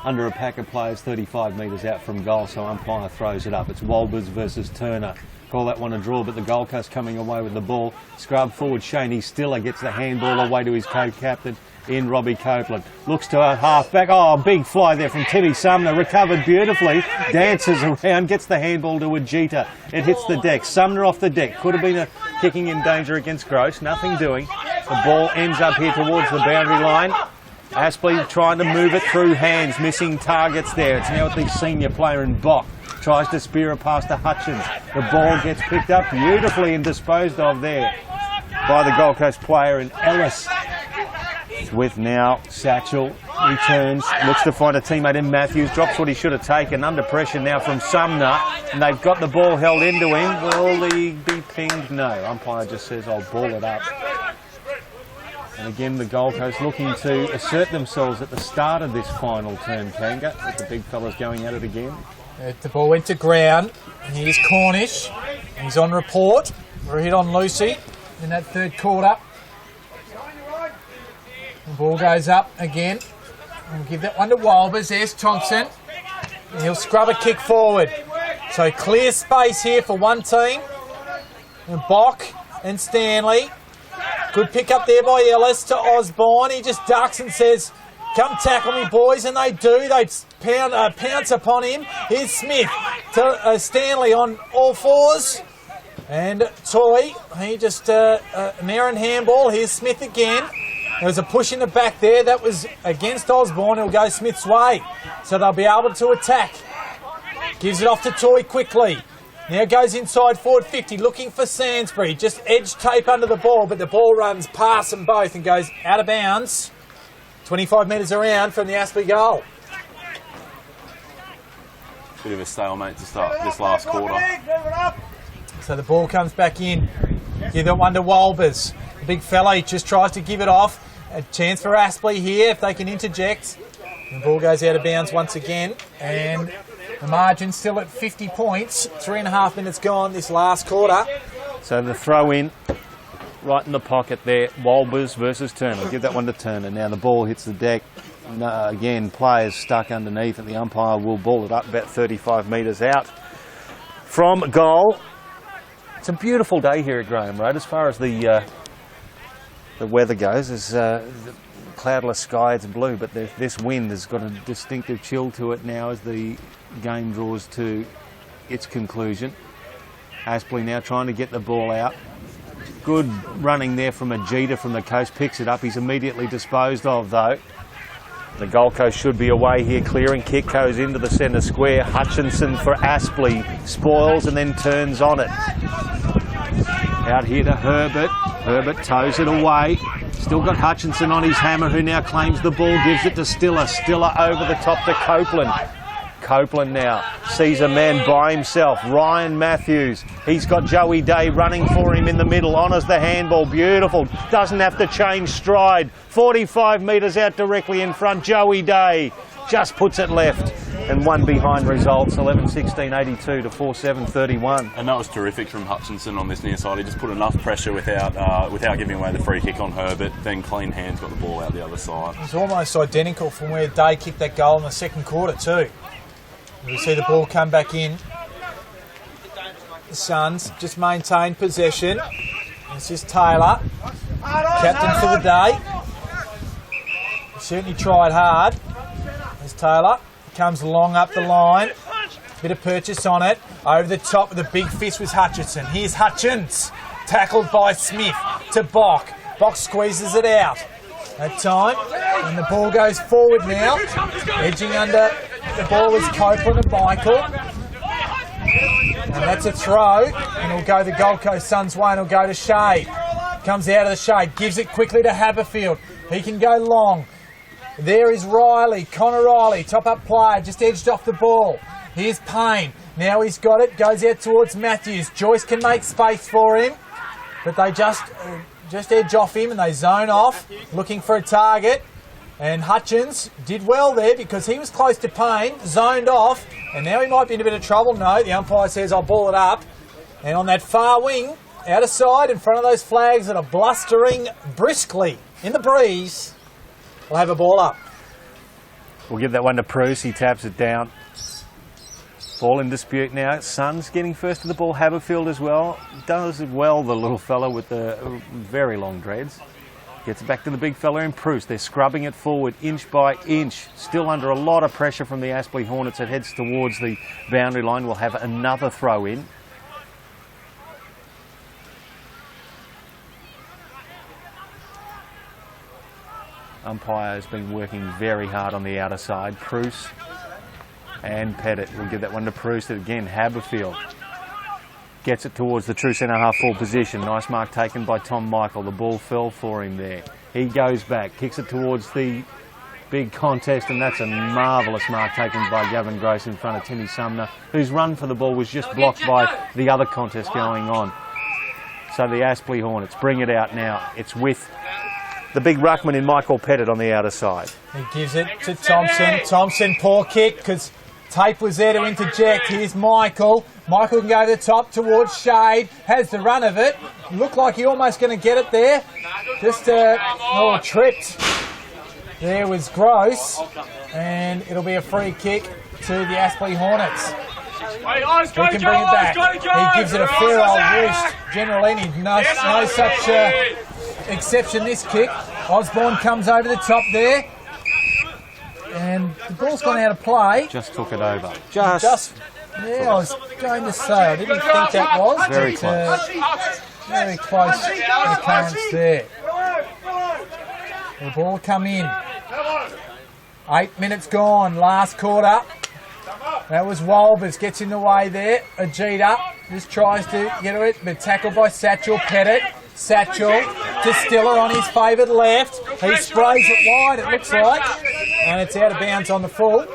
under a pack of players 35 metres out from goal, so umpire throws it up. It's Walbers versus Turner. Call that one a draw, but the Gold Coast coming away with the ball. Scrub forward, Shaney Stiller gets the handball away to his co-captain in Robbie Copeland. Looks to a half-back. Oh, big fly there from Timmy Sumner. Recovered beautifully. Dances around, gets the handball to Ajita. It hits the deck. Sumner off the deck. Could have been a kicking in danger against Gross. Nothing doing. The ball ends up here towards the boundary line. Aspley trying to move it through hands. Missing targets there. It's now with the senior player in Bock. Tries to spear it past to Hutchins. The ball gets picked up beautifully and disposed of there by the Gold Coast player in Ellis. With now Satchel returns, looks to find a teammate in Matthews, drops what he should have taken, under pressure now from Sumner, and they've got the ball held into him. Will he be pinged? No, umpire just says I'll ball it up. And again the Gold Coast looking to assert themselves at the start of this final term, Kanga, with the big fellas going at it again. The ball went to ground. Here's Cornish. He's on report for a hit on Lucy in that third quarter. The ball goes up again. We'll give that one to Walbers. There's Thompson. And he'll scrub a kick forward. So clear space here for one team. And Bock and Stanley. Good pick up there by Ellis to Osborne. He just ducks and says, come tackle me, boys. And they do. They pounce upon him. Here's Smith to Stanley on all fours. And Toy, he just an errant handball. Here's Smith again. There was a push in the back there. That was against Osborne. It'll go Smith's way. So they'll be able to attack. Gives it off to Toy quickly. Now goes inside forward 50, looking for Sainsbury. Just edge tape under the ball, but the ball runs past them both and goes out of bounds. 25 metres around from the Aspley goal. Bit of a stalemate to start this last quarter. So the ball comes back in. Give that one to Walbers. The big fella, he just tries to give it off. A chance for Aspley here if they can interject. The ball goes out of bounds once again. And the margin still at 50 points. 3.5 minutes gone this last quarter. So the throw in right in the pocket there. Walbers versus Turner. Give that one to Turner. Now the ball hits the deck. Again, players stuck underneath, and the umpire will ball it up about 35 metres out from goal. It's a beautiful day here at Graham Road as far as the weather goes. There's cloudless sky, it's blue, but this wind has got a distinctive chill to it now as the game draws to its conclusion. Aspley now trying to get the ball out. Good running there from Ajita from the coast, picks it up. He's immediately disposed of though. The Gold Coast should be away here. Clearing kick goes into the centre square. Hutchinson for Aspley. Spoils and then turns on it. Out here to Herbert. Herbert toes it away. Still got Hutchinson on his hammer, who now claims the ball, gives it to Stiller. Stiller over the top to Copeland. Copeland now sees a man by himself. Ryan Matthews. He's got Joey Day running for him in the middle. Honours the handball. Beautiful. Doesn't have to change stride. 45 metres out directly in front. Joey Day just puts it left. And one behind results, 11-16-82 to 4-7-31. And that was terrific from Hutchinson on this near side. He just put enough pressure without giving away the free kick on Herbert. Then clean hands got the ball out the other side. It's almost identical from where Day kicked that goal in the second quarter too. We see the ball come back in. The Suns just maintain possession. This is Taylor, captain for the day. He certainly tried hard. There's Taylor. Comes long up the line. Bit of purchase on it. Over the top with a big fist was Hutchinson. Here's Hutchins. Tackled by Smith to Bock. Bock squeezes it out. That time. And the ball goes forward now. Edging under the ball is Copeland and Michael. And that's a throw. And it'll go the Gold Coast Suns way and it'll go to Shade. Comes out of the shade. Gives it quickly to Haberfield. He can go long. There is Riley, Connor Riley, top up player, just edged off the ball. Here's Payne. Now he's got it, goes out towards Matthews. Joyce can make space for him, but they just edge off him and they zone off, looking for a target. And Hutchins did well there because he was close to Payne, zoned off, and now he might be in a bit of trouble. No, the umpire says, I'll ball it up. And on that far wing, out of side, in front of those flags that are blustering briskly in the breeze, we'll have a ball up. We'll give that one to Bruce. He taps it down. Ball in dispute now. Suns getting first to the ball. Haberfield as well. Does well, the little fella with the very long dreads. Gets it back to the big fella in Bruce. They're scrubbing it forward inch by inch. Still under a lot of pressure from the Aspley Hornets. It heads towards the boundary line. We'll have another throw in. Umpire has been working very hard on the outer side. Bruce and Pettit. We'll give that one to Bruce. Again, Haberfield gets it towards the true centre half full position. Nice mark taken by Tom Michael. The ball fell for him there. He goes back, kicks it towards the big contest, and that's a marvellous mark taken by Gavin Gross in front of Timmy Sumner, whose run for the ball was just blocked by the other contest going on. So the Aspley Hornets bring it out now. It's with the big ruckman in Michael Pettit on the outer side. He gives it to Thompson. Thompson, poor kick because Tape was there to interject. Here's Michael. Michael can go to the top towards Shade. Has the run of it. Looked like he almost going to get it there. Just tripped. There was Gross. And it'll be a free kick to the Aspley Hornets. He can bring it back. He gives it a fair old wrist. General Lenny, no such exception this kick. Osborne comes over the top there. And the ball's gone out of play. Just took it over. Just I was going to say, I didn't think that was. Very close. Very close to the clearance there. The ball come in. 8 minutes gone, last quarter. That was Walbers, gets in the way there. Ajita just tries to get it, but tackled by Satchel. Pettit. Satchel to Stiller on his favoured left. He sprays it wide, it looks like. And it's out of bounds on the full.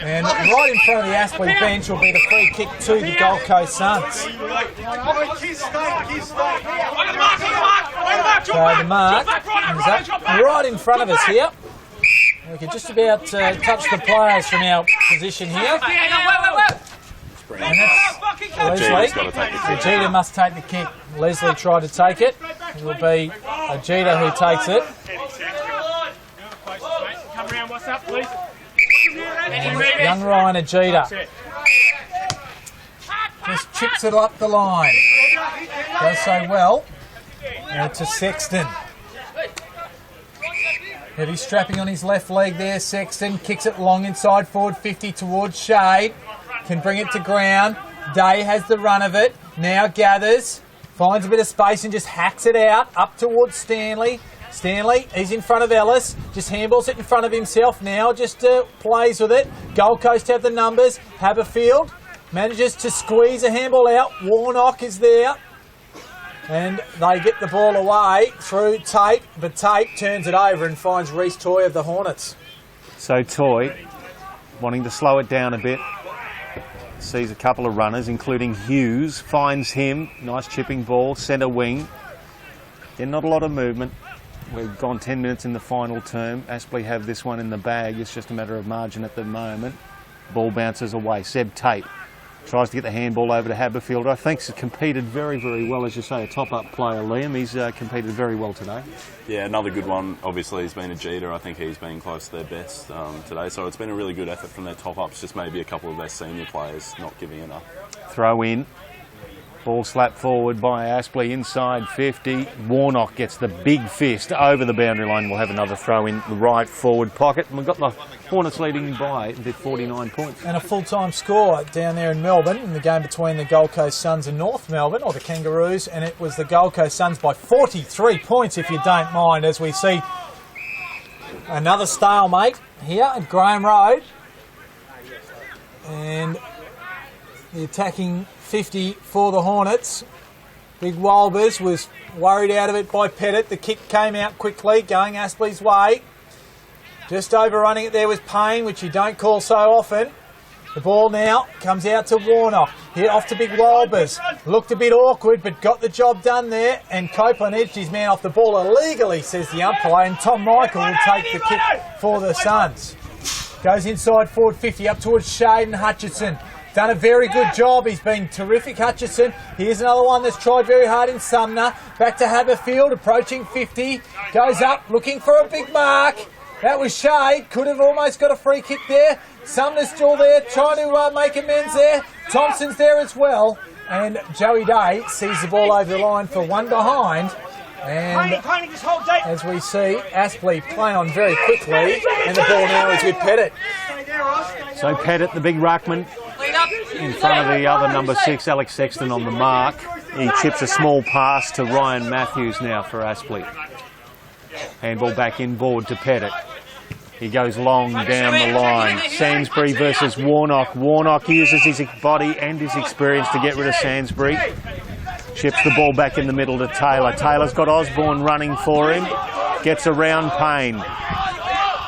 And right in front of the Aspley bench will be the free kick to the Gold Coast Suns. So the mark is up right in front of us here. We can just about touch the players from our position here. And that's Leslie. Ajita must take the kick. Leslie tried to take it. It will be Ajita who takes it. And young Ryan Ajita just chips it up the line. Does so well. And to Sexton. Heavy strapping on his left leg there. Sexton kicks it long inside forward 50 towards Shade. Can bring it to ground. Day has the run of it. Now gathers. Finds a bit of space and just hacks it out. Up towards Stanley. Stanley, he's in front of Ellis. Just handballs it in front of himself now. Just plays with it. Gold Coast have the numbers. Haberfield manages to squeeze a handball out. Warnock is there. And they get the ball away through Tate. But Tate turns it over and finds Reece Toy of the Hornets. So Toy, wanting to slow it down a bit, sees a couple of runners, including Hughes, finds him. Nice chipping ball, centre wing. Then not a lot of movement. We've gone 10 minutes in the final term. Aspley have this one in the bag. It's just a matter of margin at the moment. Ball bounces away. Seb Tate tries to get the handball over to Haberfield. I think he's competed very, very well, as you say, a top-up player, Liam. He's competed very well today. Yeah, another good one. Obviously, he's been a Jeter. I think he's been close to their best today. So it's been a really good effort from their top-ups. Just maybe a couple of their senior players not giving enough. Throw in. Ball slapped forward by Aspley inside 50. Warnock gets the big fist over the boundary line. We'll have another throw in the right forward pocket. And we've got the Hornets leading by the 49 points. And a full-time score down there in Melbourne in the game between the Gold Coast Suns and North Melbourne, or the Kangaroos. And it was the Gold Coast Suns by 43 points, if you don't mind, as we see another stalemate here at Graham Road. And the attacking 50 for the Hornets. Big Walbers was worried out of it by Pettit. The kick came out quickly, going Aspley's way. Just overrunning it there was Payne, which you don't call so often. The ball now comes out to Warnock. Here off to Big Walbers. Looked a bit awkward, but got the job done there. And Copeland edged his man off the ball illegally, says the umpire. And Tom Michael will take the kick for the Suns. Goes inside forward 50, up towards Shaden Hutchison. Done a very good job. He's been terrific, Hutchison. Here's another one that's tried very hard in Sumner. Back to Haberfield, approaching 50. Goes up, looking for a big mark. That was Shade. Could have almost got a free kick there. Sumner's still there, trying to make amends there. Thompson's there as well. And Joey Day sees the ball over the line for one behind. And as we see, Aspley play on very quickly. And the ball now is with Pettit. So Pettit, the big ruckman, in front of the other number 6, Alex Sexton, on the mark. He chips a small pass to Ryan Matthews now for Aspley. Handball back inboard to Pettit. He goes long down the line. Sainsbury versus Warnock. Warnock uses his body and his experience to get rid of Sainsbury. Chips the ball back in the middle to Taylor. Taylor's got Osborne running for him. Gets around Payne.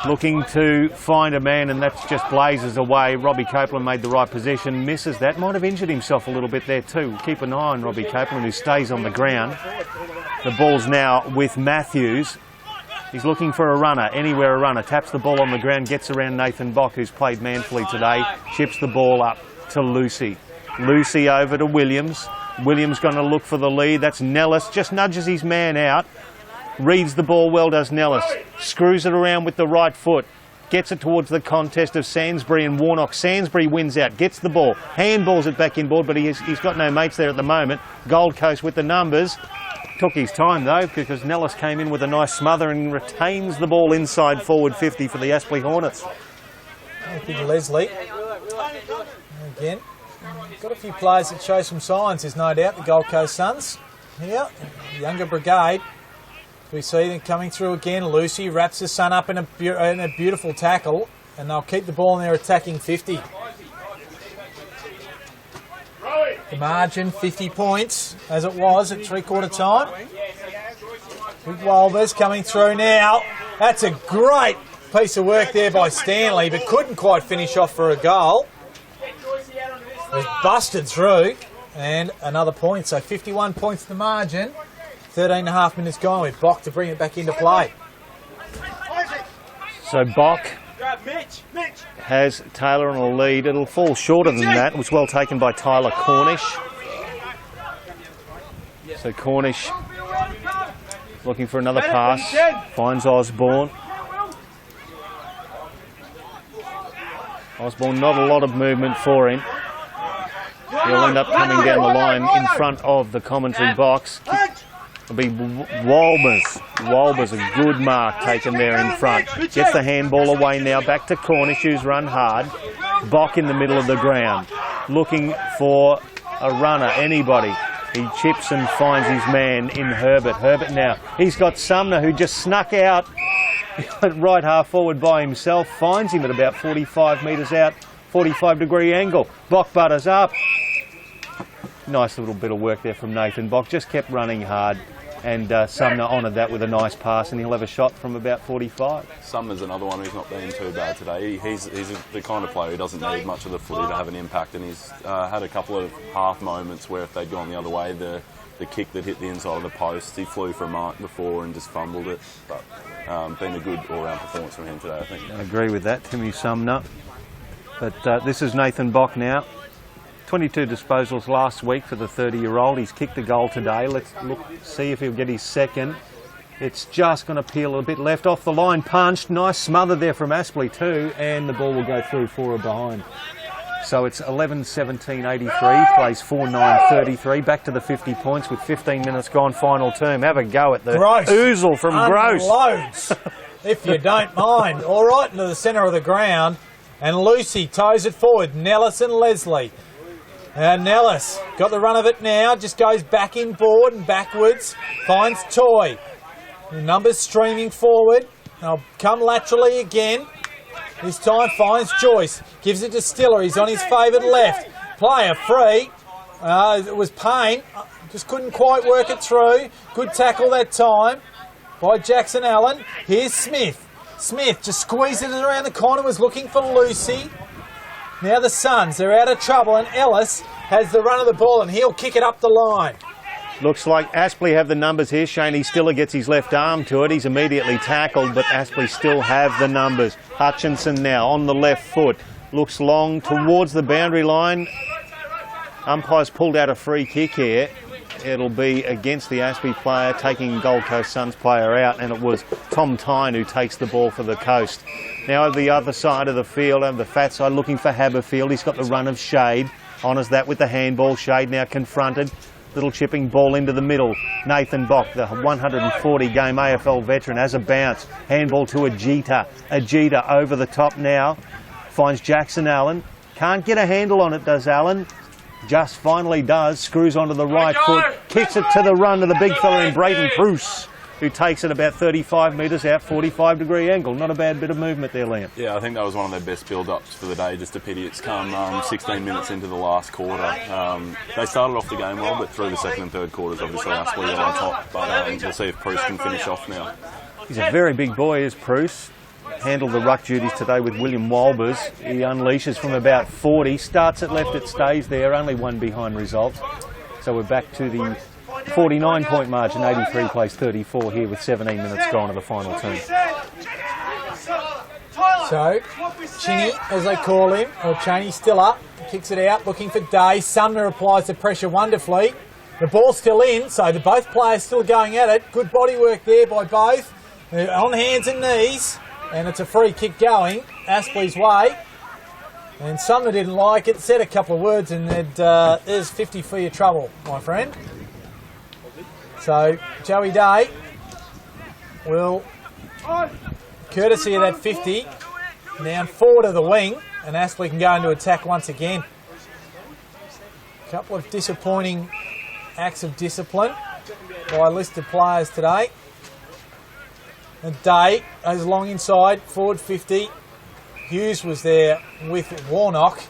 Looking to find a man, and that just blazes away. Robbie Copeland made the right position, misses that. Might have injured himself a little bit there too. Keep an eye on Robbie Copeland, who stays on the ground. The ball's now with Matthews. He's looking for a runner, anywhere a runner. Taps the ball on the ground, gets around Nathan Bock, who's played manfully today. Chips the ball up to Lucy. Lucy over to Williams. Williams going to look for the lead. That's Nellis. Just nudges his man out. Reads the ball well, does Nellis. Screws it around with the right foot. Gets it towards the contest of Sainsbury and Warnock. Sainsbury wins out, gets the ball. Handballs it back inboard, but he's got no mates there at the moment. Gold Coast with the numbers. Took his time though, because Nellis came in with a nice smother and retains the ball inside forward 50 for the Aspley Hornets. Big Leslie. Again, got a few players that show some signs, there's no doubt, the Gold Coast Suns. Here, the younger brigade. We see them coming through again. Lucy wraps the son up in a beautiful tackle, and they'll keep the ball in their attacking 50. The margin, 50 points, as it was at three-quarter time. Big Walbers coming through now. That's a great piece of work there by Stanley, but couldn't quite finish off for a goal. Was busted through, and another point, so 51 points the margin. 13.5 minutes gone with Bock to bring it back into play. So Bock has Taylor on a lead. It'll fall shorter than that. It was well taken by Tyler Cornish. So Cornish looking for another pass. Finds Osborne. Osborne, not a lot of movement for him. He'll end up coming down the line in front of the commentary box. It'll be Walbers. Walbers, a good mark taken there in front. Gets the handball away now. Back to Cornish, who's run hard. Bock in the middle of the ground. Looking for a runner, anybody. He chips and finds his man in Herbert. Herbert now, he's got Sumner who just snuck out right half forward by himself, finds him at about 45 metres out, 45-degree angle. Bock butters up. Nice little bit of work there from Nathan Bock, just kept running hard, and Sumner honoured that with a nice pass, and he'll have a shot from about 45. Sumner's another one who's not been too bad today. He's the kind of player who doesn't need much of the footy to have an impact, and he's had a couple of half moments where if they'd gone the other way, the kick that hit the inside of the post, he flew for a mark before and just fumbled it. But been a good all-round performance from him today, I think. I agree with that, Timmy Sumner. But this is Nathan Bock now. 22 disposals last week for the 30-year-old. He's kicked a goal today. Let's see if he'll get his second. It's just going to peel a bit left off the line. Punched. Nice smother there from Aspley too. And the ball will go through for or behind. So it's 11-17-83. Plays 4-9-33. Back to the 50 points with 15 minutes gone. Final term. Have a go at the oozle from Gross. Loads, if you don't mind. All right, into the centre of the ground. And Lucy toes it forward. Nellis and Leslie. Nellis got the run of it now, just goes back inboard and backwards, finds Toy. The numbers streaming forward, they'll come laterally again. This time finds Joyce, gives it to Stiller, he's on his favoured left. Player free, it was Payne, just couldn't quite work it through. Good tackle that time by Jackson Allen. Here's Smith. Smith just squeezed it around the corner, was looking for Lucy. Now the Suns, they're out of trouble, and Ellis has the run of the ball and he'll kick it up the line. Looks like Aspley have the numbers here. Shaney Stiller gets his left arm to it. He's immediately tackled, but Aspley still have the numbers. Hutchinson now on the left foot. Looks long towards the boundary line. Umpire's pulled out a free kick here. It'll be against the Aspley player, taking Gold Coast Suns player out, and it was Tom Tyne who takes the ball for the Coast. Now at the other side of the field, on the fat side, looking for Haberfield. He's got the run of Shade. Honours that with the handball. Shade now confronted. Little chipping ball into the middle. Nathan Bock, the 140-game AFL veteran, has a bounce. Handball to Ajita. Ajita over the top now. Finds Jackson Allen. Can't get a handle on it, does Allen. Just finally does. Screws onto the right foot. Kicks it to the run of the big fella in Brayden Bruce, who takes it about 35 metres out, 45-degree angle. Not a bad bit of movement there, Liam. Yeah, I think that was one of their best build-ups for the day. Just a pity it's come 16 minutes into the last quarter. They started off the game well, but through the second and third quarters, obviously, Aspley are on top. But we'll see if Bruce can finish off now. He's a very big boy, is Bruce. Handled the ruck duties today with William Walbers. He unleashes from about 40, starts at left, it stays there, only one behind results. So we're back to the 49-point margin, 83 plays 34 here with 17 minutes gone of the final term. So, Chinny, as they call him, or Cheney, still up, kicks it out, looking for Day. Sumner applies the pressure wonderfully. The ball's still in, so both players still going at it. Good body work there by both. They're on hands and knees, and it's a free kick going Aspley's way. And Sumner didn't like it, said a couple of words, and there's 50 for your trouble, my friend. So, Joey Day will, courtesy of that 50, down forward of the wing, and Aspley can go into attack once again. A couple of disappointing acts of discipline by listed players today. And Day goes long inside, forward 50. Hughes was there with Warnock.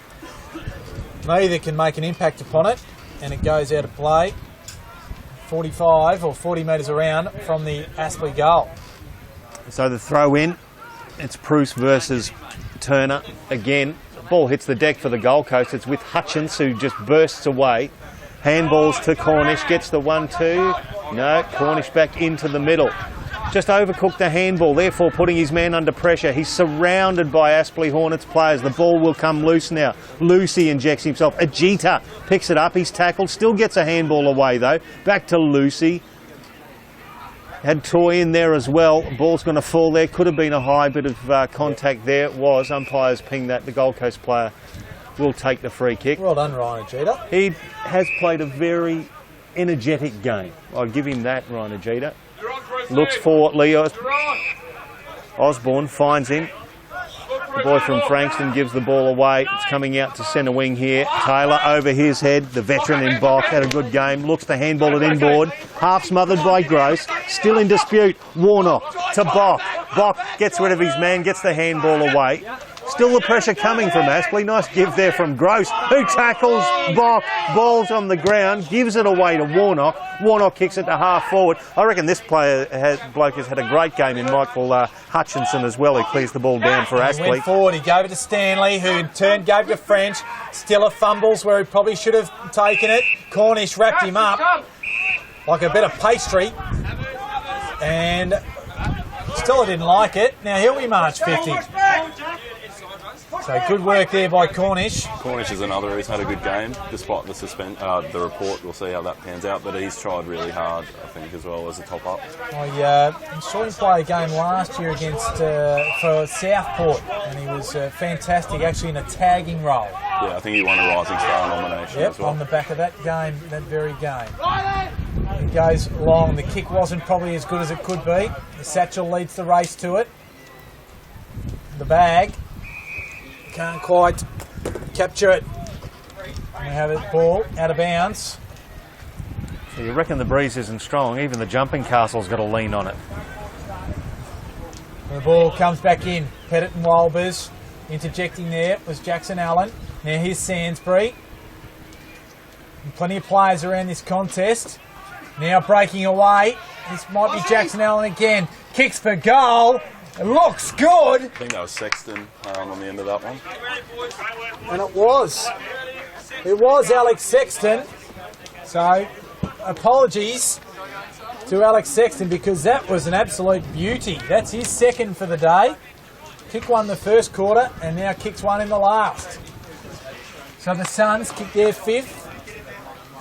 Neither can make an impact upon it, and it goes out of play. 45 or 40 metres around from the Aspley goal. So the throw in, it's Bruce versus Turner again. The ball hits the deck for the Gold Coast. It's with Hutchins, who just bursts away. Handballs to Cornish, gets the 1-2. No, Cornish back into the middle. Just overcooked the handball, therefore putting his man under pressure. He's surrounded by Aspley Hornets players. The ball will come loose now. Lucy injects himself. Ajita picks it up. He's tackled. Still gets a handball away, though. Back to Lucy. Had Toy in there as well. Ball's going to fall there. Could have been a high bit of contact there. It was. Umpires ping that. The Gold Coast player will take the free kick. Well done, Ryan Ajita. He has played a very energetic game. I'll give him that, Ryan Ajita. Looks for Leo. Osborne finds him. The boy from Frankston gives the ball away. It's coming out to centre wing here. Taylor over his head. The veteran in Bock had a good game. Looks to handball it inboard. Half smothered by Gross. Still in dispute. Warnock to Bock. Bock gets rid of his man, gets the handball away. Still the pressure coming from Aspley. Nice give there from Gross, who tackles Bock. Ball's on the ground, gives it away to Warnock. Warnock kicks it to half forward. I reckon this bloke has had a great game in Michael Hutchinson as well. He clears the ball down for Aspley. He went forward, he gave it to Stanley, who in turn gave to French. Still a fumbles where he probably should have taken it. Cornish wrapped him up like a bit of pastry. And still I didn't like it. Now he'll be March 50. So good work there by Cornish. Cornish is another. He's had a good game despite the report. We'll see how that pans out. But he's tried really hard, I think, as well as a top up. I saw him play a game last year against for Southport, and he was fantastic, actually in a tagging role. Yeah, I think he won a Rising Star nomination as well. On the back of that game, that very game. He goes long. The kick wasn't probably as good as it could be. The satchel leads the race to it. The bag. Can't quite capture it. We have it ball out of bounds. So you reckon the breeze isn't strong? Even the jumping castle's got to lean on it. The ball comes back in. Pettit and Walbers interjecting there was Jackson Allen. Now here's Sainsbury. And plenty of players around this contest. Now breaking away. This might be Jackson Allen again. Kicks for goal. It looks good. I think that was Sexton on the end of that one. And it was. It was Alex Sexton. So, apologies to Alex Sexton because that was an absolute beauty. That's his second for the day. Kick one in the first quarter and now kicks one in the last. So the Suns kick their fifth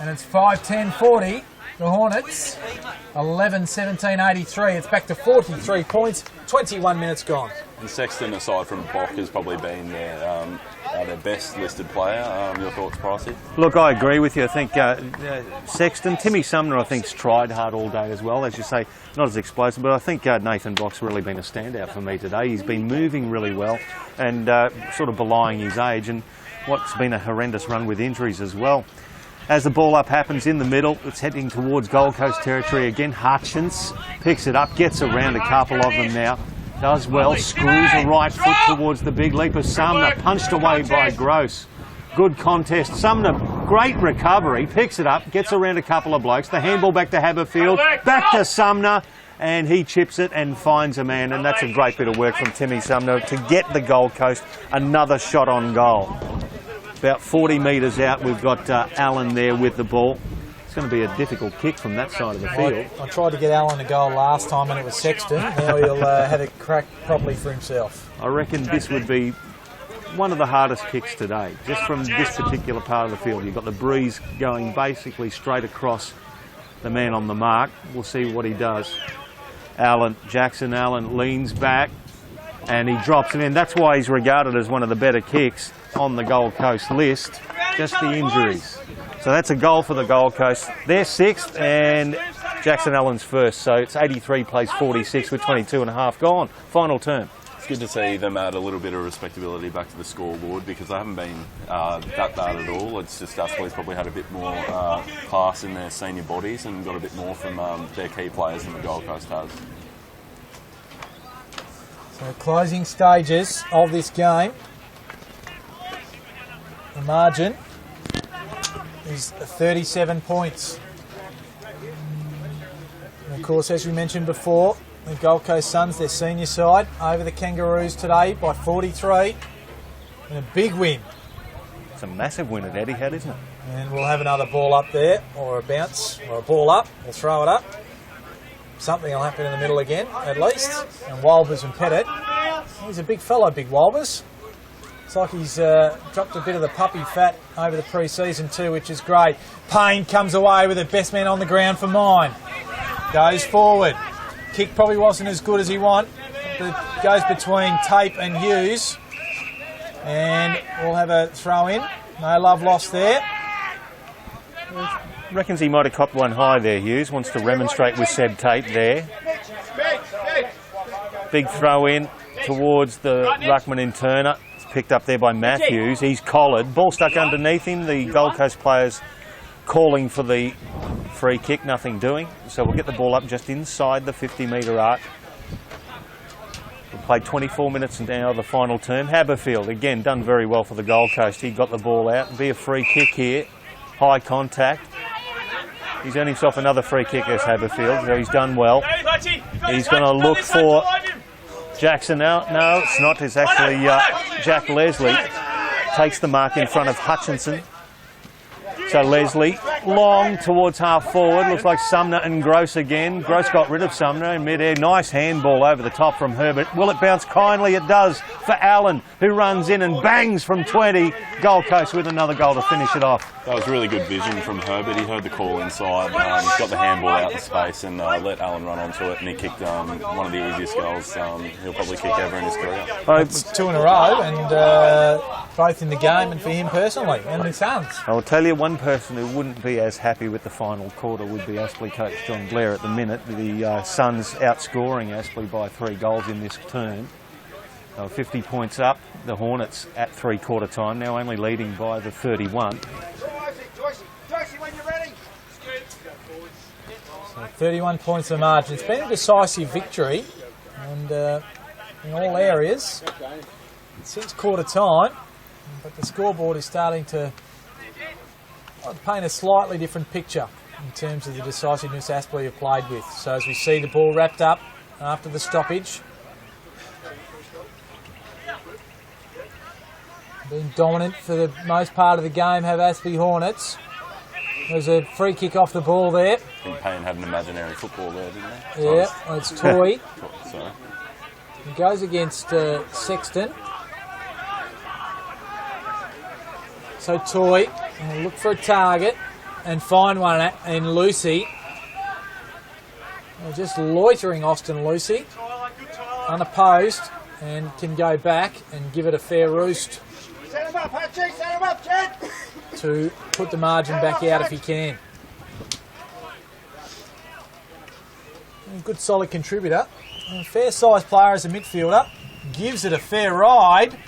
and it's 5-10-40. The Hornets, 11-17-83. It's back to 43 points, 21 minutes gone. And Sexton, aside from Bock, has probably been their best listed player. Your thoughts, Pricey? Look, I agree with you. I think Sexton, Timmy Sumner, I think, has tried hard all day as well. As you say, not as explosive, but I think Nathan Bock's really been a standout for me today. He's been moving really well and sort of belying his age and what's been a horrendous run with injuries as well. As the ball up happens in the middle, it's heading towards Gold Coast territory again. Hutchins picks it up, gets around a couple of them now. Does well, screws a right foot towards the big leaper. Sumner punched away by Gross. Good contest. Sumner, great recovery, picks it up, gets around a couple of blokes. The handball back to Haberfield, back to Sumner, and he chips it and finds a man. And that's a great bit of work from Timmy Sumner to get the Gold Coast another shot on goal. About 40 metres out, we've got Allen there with the ball. It's going to be a difficult kick from that side of the field. I tried to get Allen a goal last time and it was Sexton. Now he'll have a crack properly for himself. I reckon this would be one of the hardest kicks today, just from this particular part of the field. You've got the breeze going basically straight across the man on the mark. We'll see what he does. Jackson Allen leans back and he drops it in. That's why he's regarded as one of the better kicks on the Gold Coast list, just the injuries. So that's a goal for the Gold Coast. They're sixth and Jackson Allen's first. So it's 83 plays 46 with 22 and a half gone. Final term. It's good to see them add a little bit of respectability back to the scoreboard because they haven't been that bad at all. It's just Aspley's probably had a bit more class in their senior bodies and got a bit more from their key players than the Gold Coast has. So closing stages of this game. The margin is 37 points. And of course, as we mentioned before, the Gold Coast Suns, their senior side, over the Kangaroos today by 43. And a big win. It's a massive win at Etihad, isn't it? And we'll have another ball up there, or a bounce, or a ball up. We'll throw it up. Something will happen in the middle again, at least. And Walbers and Pettit. He's a big fellow, Big Walbers. It's like he's dropped a bit of the puppy fat over the pre-season too, which is great. Payne comes away with the best man on the ground for mine. Goes forward. Kick probably wasn't as good as he wanted. It goes between Tape and Hughes. And we'll have a throw in. No love lost there. Reckons he might have copped one high there, Hughes. Wants to remonstrate with Seb Tate there. Big throw in. towards the ruckman in Turner. It's picked up there by Matthews. He's collared. Ball stuck underneath him. The Gold Coast players calling for the free kick, nothing doing. So we'll get the ball up just inside the 50-metre arc. We've played 24 minutes now, the final term. Haberfield, again, done very well for the Gold Coast. He got the ball out. It'll be a free kick here. High contact. He's earned himself another free kick as Haberfield, so he's done well. He's going to look for Jackson now. No, it's not. It's actually Jack Leslie. Takes the mark in front of Hutchinson. So Leslie, long towards half forward. Looks like Sumner and Gross again. Gross got rid of Sumner in mid-air. Nice handball over the top from Herbert. Will it bounce kindly? It does for Allen, who runs in and bangs from 20. Gold Coast with another goal to finish it off. That was really good vision from Herbert. He heard the call inside. He's got the handball out in space and let Allen run onto it, and he kicked one of the easiest goals he'll probably kick ever in his career. It's 2 in a row, and both in the game and for him personally and his sons. I'll tell you, one person who wouldn't be as happy with the final quarter would be Aspley coach John Blair at the minute. The Suns outscoring Aspley by 3 goals in this term. 50 points up. The Hornets at 3/4 time, now only leading by the 31. So 31 points of margin. It's been a decisive victory, and in all areas since quarter time. But the scoreboard is starting to paint a slightly different picture in terms of the decisiveness Aspley have played with. So as we see the ball wrapped up after the stoppage, been dominant for the most part of the game have Aspley Hornets. There's a free kick off the ball there. I think Payne had an imaginary football there, didn't they? Yeah, it's Toy. Sorry. He goes against Sexton. So Toy will look for a target and find one in Lucy. Just loitering Austin Lucy, unopposed, and can go back and give it a fair roost to put the margin back out if he can. A good solid contributor. A fair sized player as a midfielder. Gives it a fair ride.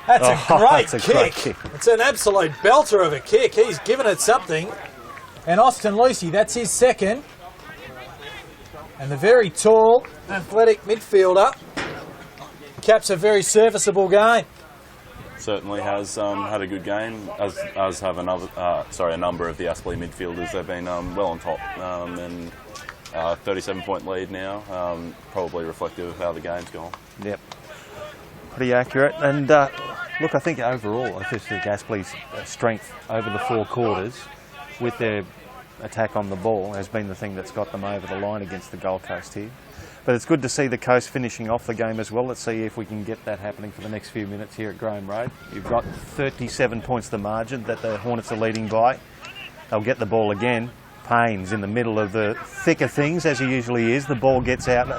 That's a great kick. It's an absolute belter of a kick. He's given it something. And Austin Lucy, that's his second. And the very tall, athletic midfielder caps a very serviceable game. Certainly has had a good game, as have a number of the Aspley midfielders. They've been well on top, and 37-point lead now, probably reflective of how the game's gone. Yep, pretty accurate. And look, I think overall, I think Aspley's strength over the 4 quarters with their attack on the ball has been the thing that's got them over the line against the Gold Coast here. But it's good to see the Coast finishing off the game as well. Let's see if we can get that happening for the next few minutes here at Graham Road. You've got 37 points the margin that the Hornets are leading by. They'll get the ball again. Payne's in the middle of the thick of things, as he usually is. The ball gets out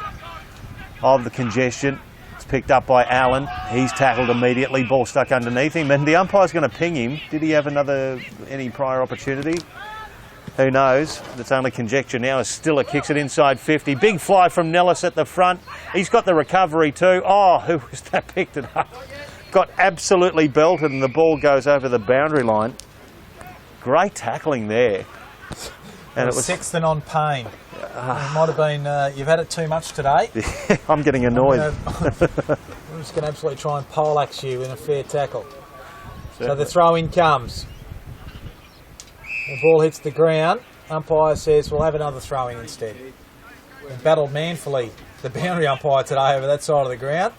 of the congestion. It's picked up by Allen. He's tackled immediately. Ball stuck underneath him. And the umpire's going to ping him. Did he have any prior opportunity? Who knows? It's only conjecture now as Stiller kicks it inside 50. Big fly from Nellis at the front. He's got the recovery too. Oh, who was that picked it up? Got absolutely belted and the ball goes over the boundary line. Great tackling there. And it was Sexton on Payne. It might have been, you've had it too much today. I'm getting annoyed. I'm just going to absolutely try and poleaxe you in a fair tackle. Certainly. So the throw-in comes. The ball hits the ground. Umpire says we'll have another throw-in instead. They battled manfully, the boundary umpire today over that side of the ground.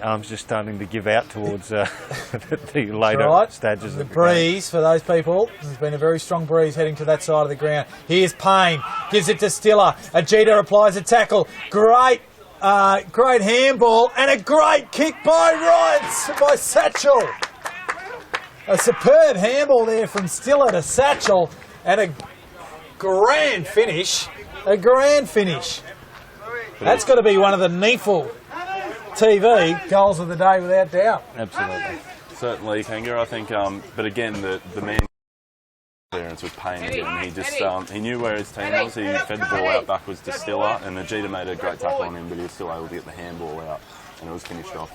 Arms just starting to give out towards the later stages. The breeze, for those people, there's been a very strong breeze heading to that side of the ground. Here's Payne, gives it to Stiller. Ajita applies a tackle. Great handball and a great kick by Satchel. A superb handball there from Stiller to Satchel and a grand finish. That's got to be one of the Neefle TV goals of the day without doubt. Absolutely. Certainly, Kanga, I think, but again, the man clearance with pain again. He just he knew where his team was. He fed the ball out backwards to Stiller, and Ajita made a great tackle on him, but he was still able to get the handball out, and it was finished off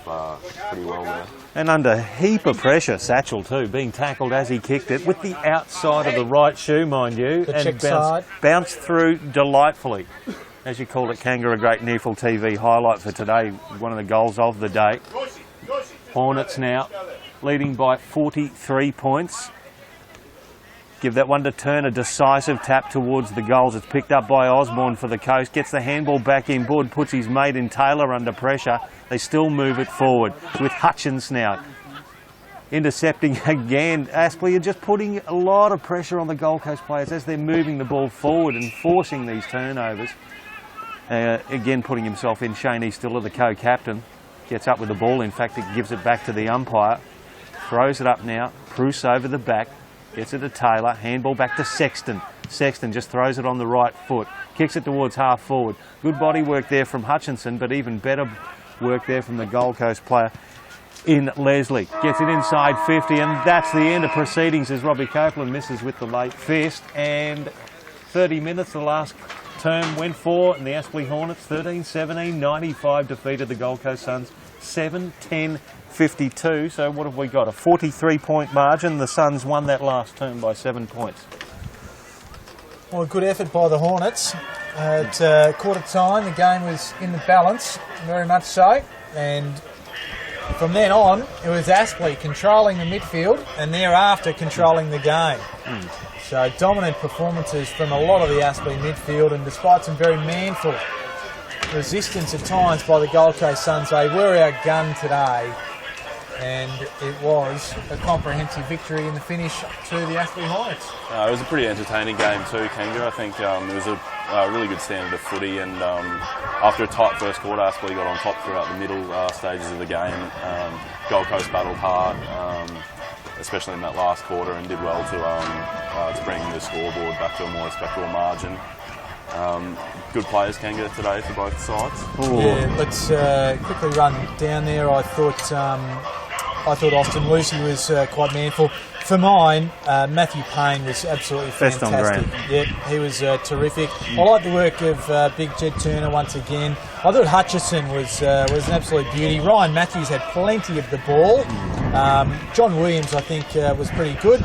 pretty well there. And under a heap of pressure, Satchel too, being tackled as he kicked it with the outside of the right shoe, mind you, and bounced through delightfully. As you called it, Kanga, a great NEFL TV highlight for today, one of the goals of the day. Hornets now leading by 43 points. Give that one to Turn, a decisive tap towards the goals. It's picked up by Osborne for the Coast. Gets the handball back in board, puts his mate in Taylor under pressure. They still move it forward with Hutchins now. Intercepting again. Aspley are just putting a lot of pressure on the Gold Coast players as they're moving the ball forward and forcing these turnovers. Again, putting himself in. Shane Stiller, the co-captain, gets up with the ball. In fact, it gives it back to the umpire. Throws it up now. Bruce over the back. Gets it to Taylor. Handball back to Sexton. Sexton just throws it on the right foot. Kicks it towards half forward. Good body work there from Hutchinson, but even better work there from the Gold Coast player in Leslie. Gets it inside 50, and that's the end of proceedings as Robbie Copeland misses with the late fist. And 30 minutes, the last term went for, and the Aspley Hornets 13-17, 95 defeated the Gold Coast Suns 7-10-52. So what have we got? A 43-point margin. The Suns won that last term by 7 points. Well, a good effort by the Hornets. At quarter time, the game was in the balance, very much so. And from then on, it was Aspley controlling the midfield and thereafter controlling the game. So dominant performances from a lot of the Aspley midfield, and despite some very manful resistance at times by the Gold Coast Suns, they were outgunned today, and it was a comprehensive victory in the finish to the Aspley Hornets. It was a pretty entertaining game too, Kanga. I think it was a really good standard of footy, and after a tight first quarter, Aspley got on top throughout the middle stages of the game. Gold Coast battled hard, especially in that last quarter, and did well to bring the scoreboard back to a more respectable margin. Good players, Kanga, today for both sides. Yeah, let's quickly run down there. I thought Austin Lucy was quite manful. For mine, Matthew Payne was absolutely fantastic. Yep, he was terrific. I like the work of Big Jed Turner once again. I thought Hutchison was an absolute beauty. Ryan Matthews had plenty of the ball. John Williams, I think, was pretty good.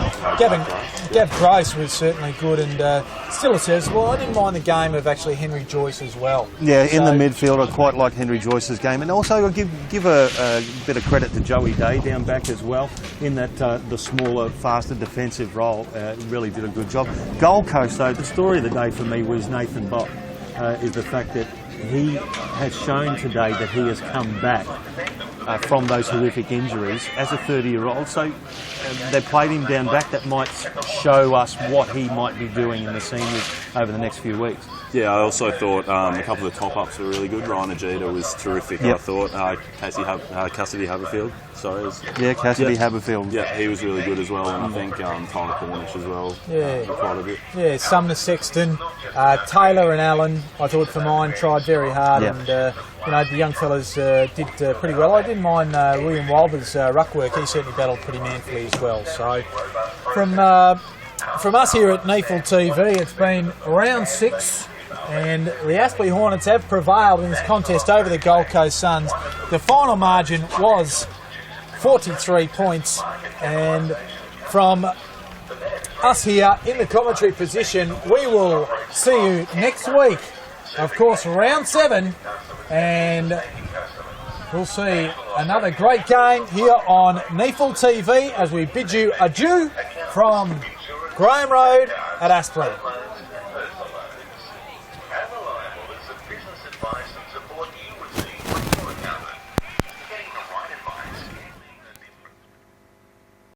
Gav Grace was certainly good, and Stiller says, well, I didn't mind the game of actually Henry Joyce as well. Yeah, in the midfield, I quite like Henry Joyce's game, and also I'll give a bit of credit to Joey Day down back as well, in that the smaller, faster defensive role. Really did a good job. Gold Coast, though, the story of the day for me was Nathan Bott, is the fact that he has shown today that he has come back from those horrific injuries as a 30-year-old. So they played him down back. That might show us what he might be doing in the seniors over the next few weeks. Yeah, I also thought a couple of the top-ups were really good. Ryan Ajita was terrific, I thought. Cassidy Haberfield. Cassidy Haberfield. Yeah, he was really good as well, and I think Tyler Cornish as well. Quite a bit. Yeah, Sumner Sexton, Taylor and Allen, I thought for mine, tried very hard, and the young fellas did pretty well. I didn't mind William Wilber's ruck work. He certainly battled pretty manfully as well. So from us here at NEFL TV, it's been round 6. And the Aspley Hornets have prevailed in this contest over the Gold Coast Suns. The final margin was 43 points. And from us here in the commentary position, we will see you next week. Of course, round 7. And we'll see another great game here on NEFL TV as we bid you adieu from Graham Road at Aspley.